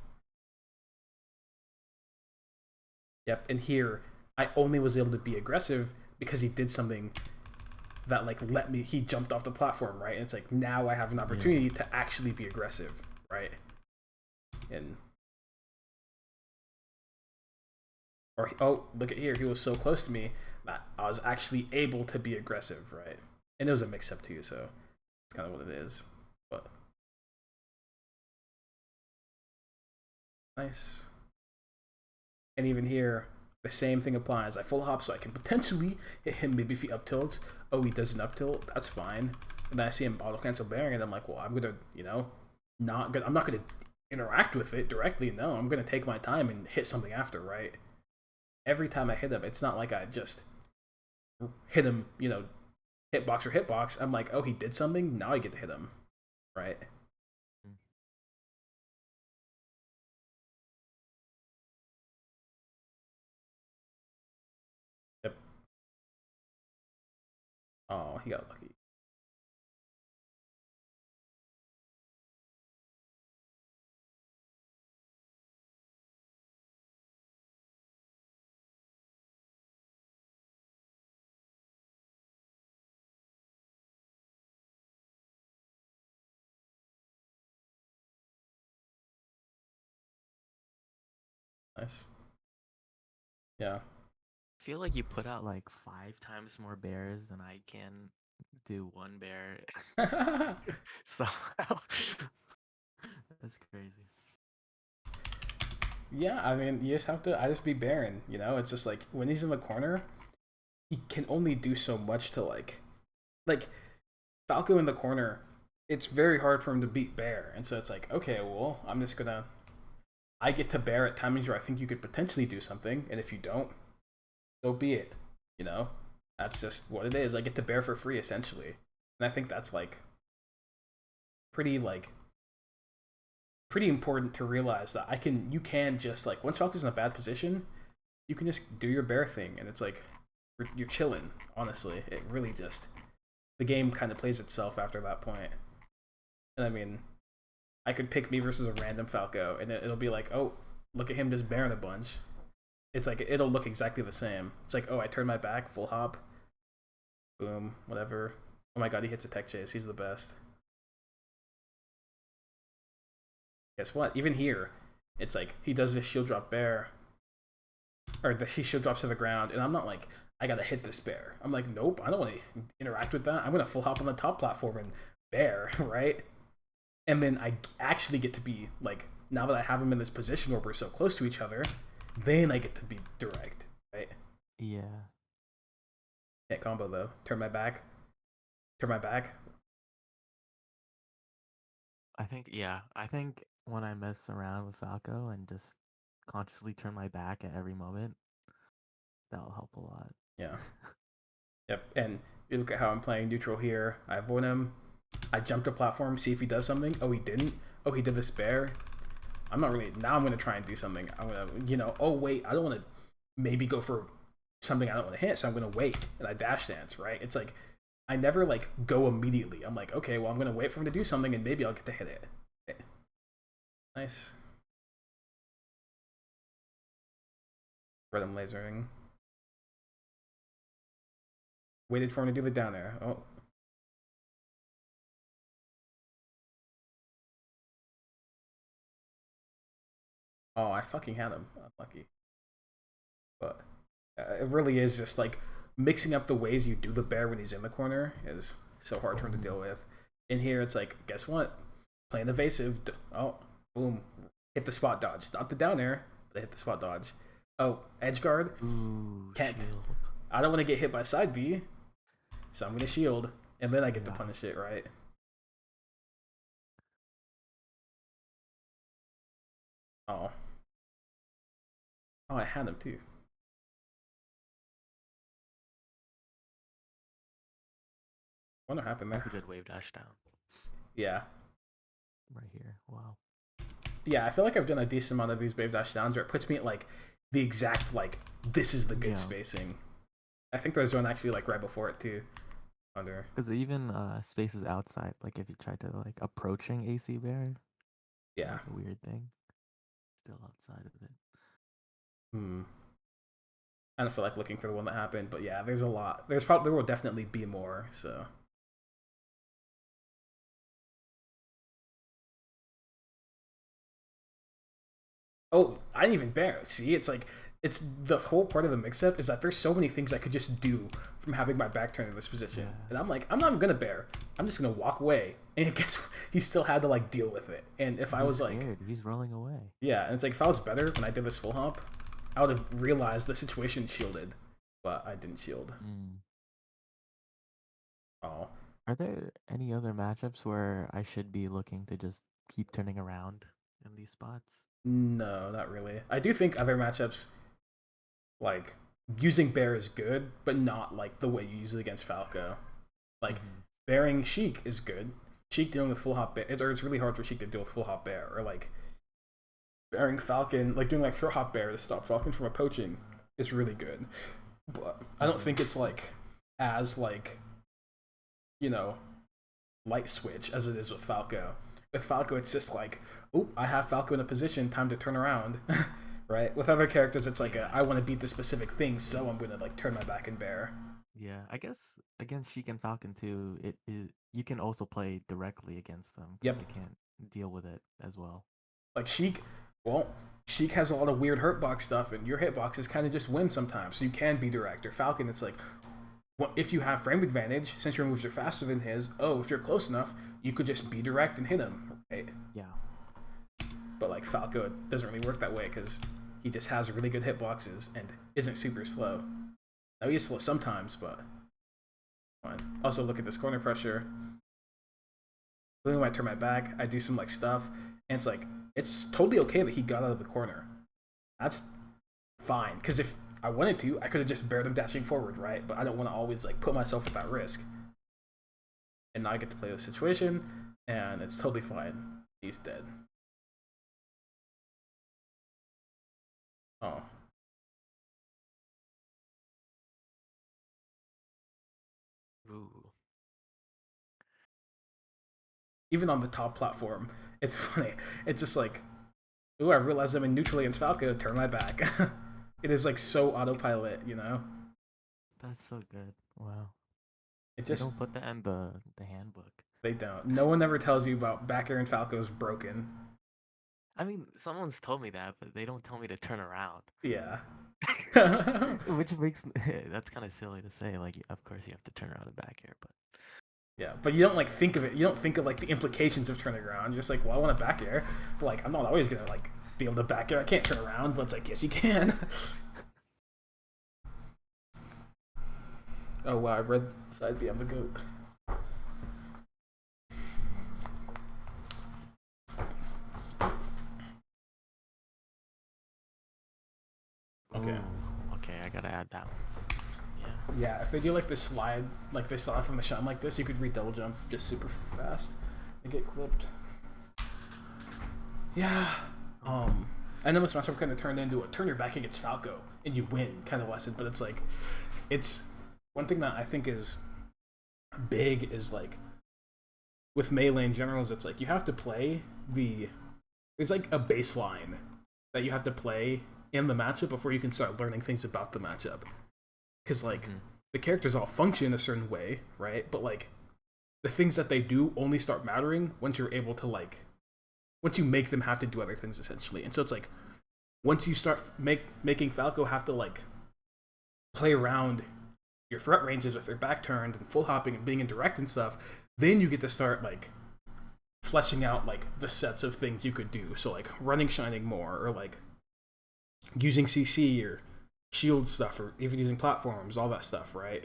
Yep, and here I only was able to be aggressive because he did something that like let me. He jumped off the platform, right? And it's like now I have an Yeah. opportunity to actually be aggressive, right? And or oh, look at here, he was so close to me that I was actually able to be aggressive, right? And it was a mix up too, so it's kind of what it is. But nice. And even here, the same thing applies. I full hop so I can potentially hit him maybe if he up tilts. Oh, he does an up tilt. That's fine. And then I see him auto cancel bearing, and I'm like, well, I'm gonna, I'm not gonna interact with it directly. No, I'm gonna take my time and hit something after, right? Every time I hit him, it's not like I just hit him, hitbox or hitbox. I'm like, oh, he did something. Now I get to hit him, right? Mm. Yep. Oh, he got lucky. Nice. Yeah. I feel like you put out like 5 times more bears than I can do one bear. So that's crazy. Yeah, I mean, you just have to. I just be Baron. It's just like when he's in the corner, he can only do so much to like Falco in the corner. It's very hard for him to beat Bear, and so it's like, okay, well, I'm just gonna. I get to Bear at timings where I think you could potentially do something, and if you don't, so be it. You know, that's just what it is. I get to Bear for free essentially, and I think that's pretty like pretty important to realize that you can just like once Falco's in a bad position, you can just do your bear thing, and it's like you're chilling. Honestly, it really just the game kind of plays itself after that point. And I mean, I could pick me versus a random Falco, and it'll be like, oh, look at him just bearing a bunch. It's like it'll look exactly the same. It's like, oh, I turn my back, full hop, boom, whatever. Oh my god, he hits a tech chase. He's the best. Guess what? Even here, it's like he does this shield drop bear, or he shield drops to the ground, and I'm not like I gotta hit this bear. I'm like, nope, I don't want to interact with that. I'm gonna full hop on the top platform and bear, right? And then I actually get to be like, now that I have him in this position where we're so close to each other, then I get to be direct, right? Yeah. Can't combo though. Turn my back. I think when I mess around with Falco and just consciously turn my back at every moment, that'll help a lot. Yeah. Yep. And you look at how I'm playing neutral here. I avoid him. I jump to platform, see if he does something. Oh, he didn't. Oh, he did the spare. I'm not really. Now I'm gonna try and do something. I'm gonna, Oh wait, I don't want to. Maybe go for something I don't want to hit, so I'm gonna wait and I dash dance. Right? It's like I never like go immediately. I'm like, okay, well I'm gonna wait for him to do something and maybe I'll get to hit it. Okay. Nice. Rhythm lasering. Waited for him to do the down air. Oh. Oh, I fucking had him. Unlucky. But it really is just like mixing up the ways you do the bear when he's in the corner is so hard for him to deal with. In here, it's like, guess what? Playing evasive. Oh, boom. Hit the spot dodge. Not the down air, but I hit the spot dodge. Oh, edge guard. Ooh, Can't. shield. I don't want to get hit by side B, so I'm going to shield. And then I get to Yeah. punish it, right? Oh. Oh, I had him too. What happened there? That's a good wave dash down. Yeah. Right here. Wow. Yeah, I feel like I've done a decent amount of these wave dash downs where it puts me at like the exact like this is the good spacing. I think there's one actually like right before it too. Under. Because even spaces outside, like if you try to like approaching AC bear, Yeah. like a weird thing. Still outside of it. I don't feel like looking for the one that happened, but yeah, there's a lot. There will definitely be more. So. Oh, I didn't even bear. See, it's like it's the whole part of the mix-up is that there's so many things I could just do from having my back turned in this position, and I'm like, I'm not even gonna bear. I'm just gonna walk away, and I guess he still had to like deal with it. And if I was scared. like, he's rolling away. Yeah, and it's like if I was better when I did this full hump, I would have realized the situation shielded, but I didn't shield. Oh. Are there any other matchups where I should be looking to just keep turning around in these spots? No, not really. I do think other matchups, like using bear is good, but not like the way you use it against Falco. Like bearing Sheik is good. Sheik dealing with full hop bear, or it's really hard for Sheik to deal with full hop bear, or like bearing Falcon, like doing like short hop bear to stop Falcon from approaching is really good. But I don't think it's like as like light switch as it is with Falco. With Falco, it's just like, oh, I have Falco in a position, time to turn around. Right? With other characters, it's like I want to beat the specific thing, so I'm gonna like turn my back and bear. Yeah, I guess against Sheik and Falcon too, you can also play directly against them because they can't deal with it as well. Like Sheik has a lot of weird hurtbox stuff, and your hitboxes kind of just win sometimes, so you can be direct. Or Falcon, it's like, if you have frame advantage, since your moves are faster than his, if you're close enough, you could just be direct and hit him, right? Yeah. But like Falco, it doesn't really work that way because he just has really good hitboxes and isn't super slow. Now he is slow sometimes, but fine. Also, look at this corner pressure. Boom, I turn my back, I do some like stuff, and it's like, it's totally okay that he got out of the corner. That's fine, because if I wanted to, I could have just bared him dashing forward, right? But I don't want to always like put myself at that risk. And now I get to play the situation, and it's totally fine. He's dead. Oh. Ooh. Even on the top platform, it's funny. It's just like, ooh, I realized I'm in neutral against Falco, turn my back. It is like so autopilot, That's so good. Wow. It just, they don't put that in the handbook. They don't. No one ever tells you about back air and Falco's broken. I mean, someone's told me that, but they don't tell me to turn around. Yeah. Which makes that's kind of silly to say. Like, of course you have to turn around and back air, but Yeah, but you don't like think of it. You don't think of like the implications of turning around. You're just like, well, I want to back air. But like, I'm not always gonna like be able to back air. I can't turn around. But it's like, yes, you can. Oh wow, I've read side B. I'm the goat. okay. Ooh, okay, I gotta add that one. Yeah. Yeah, if they do like the slide, like they slide from the shine like this, you could double jump just super fast and get clipped. Yeah. Okay. Um, I know this matchup kind of turned into a turn your back against Falco and you win kind of lesson, but it's like, it's one thing that I think is big is like with melee in general is it's like you have to play there's like a baseline that you have to play in the matchup before you can start learning things about the matchup. Because like Mm-hmm. the characters all function a certain way, right? But like the things that they do only start mattering once you're able to like once you make them have to do other things essentially. And so it's like once you start making Falco have to like play around your threat ranges with their back turned and full hopping and being indirect and stuff, then you get to start like fleshing out like the sets of things you could do. So like running shining more or like using CC or shield stuff or even using platforms, all that stuff, right?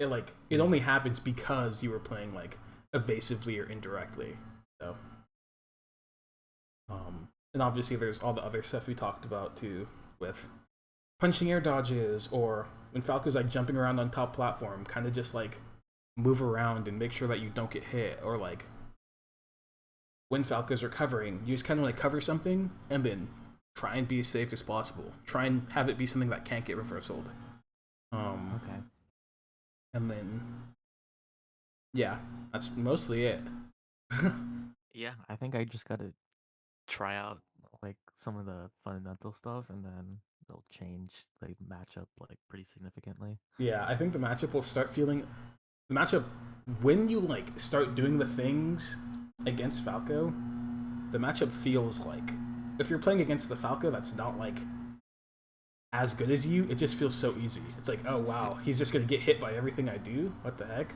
It Yeah. only happens because you were playing like evasively or indirectly. So and obviously there's all the other stuff we talked about too with punching air dodges or when Falco's like jumping around on top platform, kind of just like move around and make sure that you don't get hit or like when Falco's recovering, you just kind of like cover something and then try and be as safe as possible. Try and have it be something that can't get reversaled. Um, Okay. and then yeah, that's mostly it. Yeah, I think I just gotta try out like some of the fundamental stuff, and then they'll change like matchup like pretty significantly. Yeah, I think the matchup will start feeling the matchup when you like start doing the things against Falco. The matchup feels like if you're playing against the Falco, that's not like as good as you. It just feels so easy. It's like, oh wow, he's just gonna get hit by everything I do. What the heck?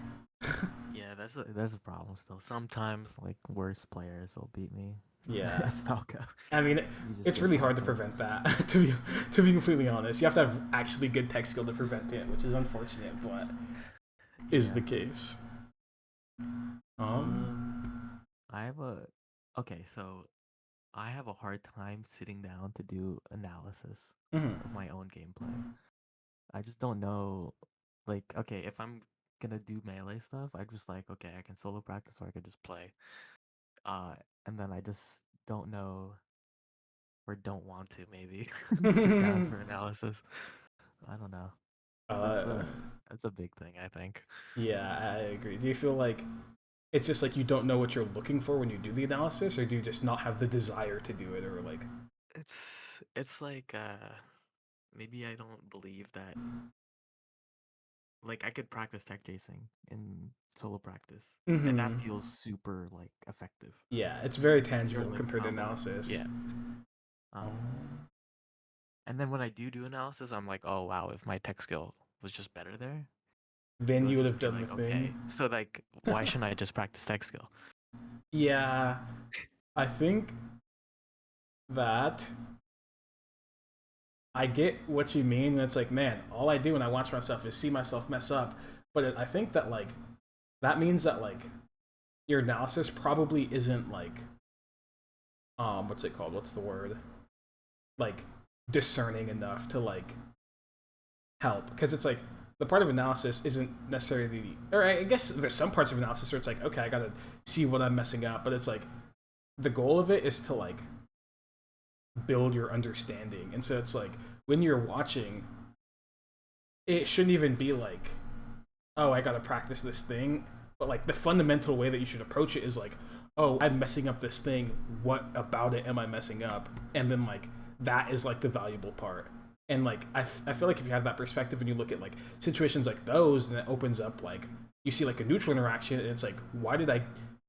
Yeah, there's a problem still. Sometimes like worse players will beat me. Yeah, It's Falco. I mean, You just it's get really hard to lucky. prevent that. To be completely honest, you have to have actually good tech skill to prevent it, which is unfortunate, but is the Yeah. case. Um, Um. I have a okay, so I have a hard time sitting down to do analysis of Mhm. my own gameplay. I just don't know, like, okay, if I'm gonna do melee stuff, I just like, okay, I can solo practice or I could just play. Uh, and then I just don't know or don't want to maybe sit down for analysis. I don't know. That's uh. a big thing, I think. Yeah, I agree. Do you feel like it's just like you don't know what you're looking for when you do the analysis, or do you just not have the desire to do it, or like? It's like maybe I don't believe that like I could practice tech chasing in solo practice, and that Mm-hmm. feels super like effective. Yeah, it's very You're tangible like compared to comboing. analysis. Yeah. Um, Um, and then when I do analysis, I'm like, oh wow, if my tech skill was just better there, it then would you would just have be done the like, thing. okay, so like, why shouldn't I just practice tech skill? Yeah, I think that I get what you mean. And it's like, man, all I do when I watch myself is see myself mess up. But I think that like that means that like your analysis probably isn't like what's it called? What's the word? Like discerning enough to like help because it's like the part of analysis isn't necessarily or I guess there's some parts of analysis where it's like okay I gotta see what I'm messing up but it's like the goal of it is to like build your understanding and so it's like when you're watching it shouldn't even be like oh I gotta practice this thing but like the fundamental way that you should approach it is like oh I'm messing up this thing what about it am I messing up and then like that is like the valuable part and like I feel like if you have that perspective and you look at like situations like those then it opens up like you see like a neutral interaction and it's like why did I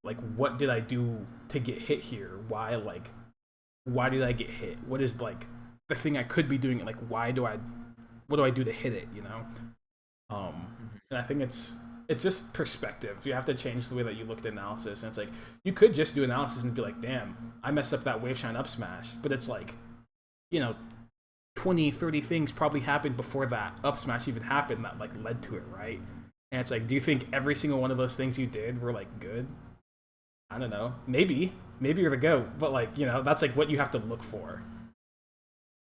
like what did I do to get hit here why did I get hit what is like the thing I could be doing like why do I what do I do to hit it you know Mhm. and I think it's just perspective. You have to change the way that you look at analysis. And it's like you could just do analysis and be like, damn, I messed up that wave shine up smash. But it's like, you know, 20, 30 things probably happened before that up smash even happened that like led to it, right? And it's like, do you think every single one of those things you did were like good? I don't know. Maybe. Maybe you're the goat, but like, you know, that's like what you have to look for.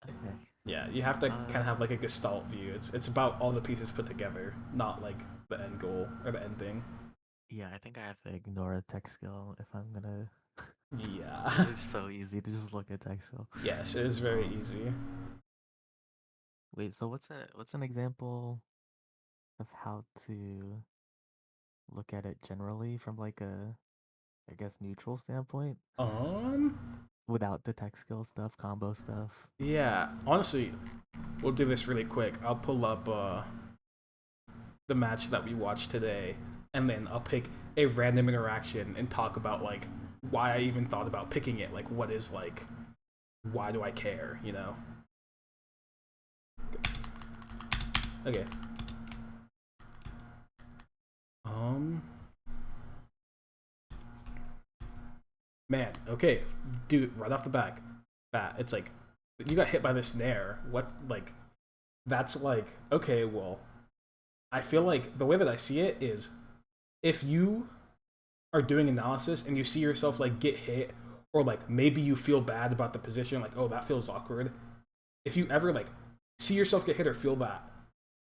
Okay. Yeah, you have to kind of Uh, have like a gestalt view. It's about all the pieces put together, not like the end goal or the end thing. yeah, I think I have to ignore a tech skill if I'm gonna. Yeah. It's so easy to just look at tech skill. Yes, it is very Um, easy. Wait, so what's an example of how to look at it generally from like a, I guess, neutral standpoint Um, without the tech skill stuff, combo stuff? yeah, honestly, we'll do this really quick. I'll pull up the match that we watched today, and then I'll pick a random interaction and talk about like why I even thought about picking it. Like, what is like, why do I care? You know? Okay. Um, man. Okay, dude. Right off the bat, it's like you got hit by this snare. What like? That's like okay. Well, I feel like the way that I see it is if you are doing analysis and you see yourself like get hit or like maybe you feel bad about the position like oh that feels awkward if you ever like see yourself get hit or feel that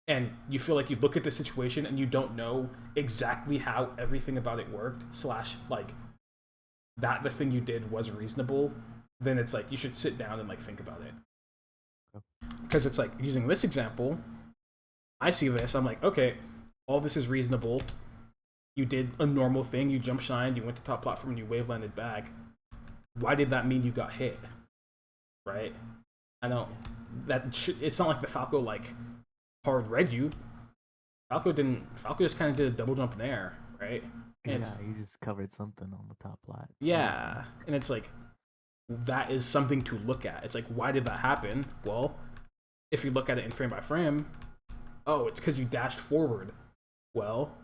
and you feel like you look at the situation and you don't know exactly how everything about it worked slash like that the thing you did was reasonable then it's like you should sit down and like think about it because it's like using this example I see this I'm like okay all this is reasonable you did a normal thing you jump shined you went to top platform and you wave landed back why did that mean you got hit? Right? I don't. Yeah. It's not like the Falco like hard read you. Falco didn't. Falco just kind of did a double jump in air, right? And Yeah, it's you just covered something on the top lat. yeah, and it's like that is something to look at. It's like why did that happen? Well, if you look at it in frame by frame, oh, it's because you dashed forward. Well,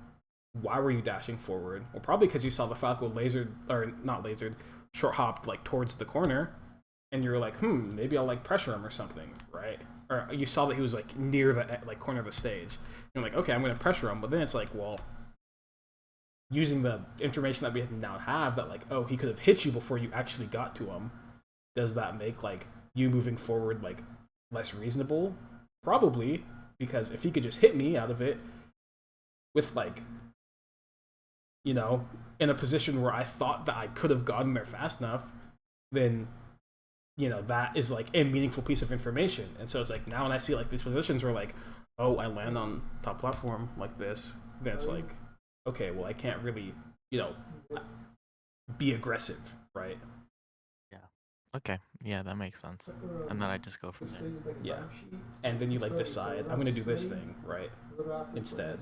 why were you dashing forward? Well, probably because you saw the Falco lasered or not lasered, short hopped like towards the corner, and you're like, maybe I'll like pressure him or something, right? Or you saw that he was like near the like corner of the stage. You're like, okay, I'm gonna pressure him, but then it's like, well, using the information that we now have, that like, oh, he could have hit you before you actually got to him. Does that make like you moving forward like less reasonable? Probably, because if he could just hit me out of it with like, you know, in a position where I thought that I could have gotten there fast enough, then that is like a meaningful piece of information. And so it's like now when I see like these positions where like oh I land on top platform like this then it's like okay well I can't really you know be aggressive right Yeah. Okay. Yeah, that makes sense. And then I just go from there. yeah and then you like decide I'm gonna do this thing right instead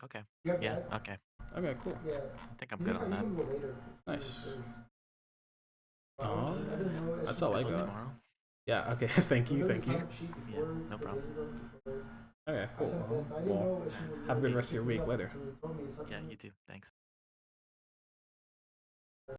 Okay. Yeah. Okay. okay cool I think I'm good on that. nice um that's all I Good luck got tomorrow. yeah okay thank you Yeah. No problem. okay cool well have a good rest of your week later Yeah. You too. Thanks.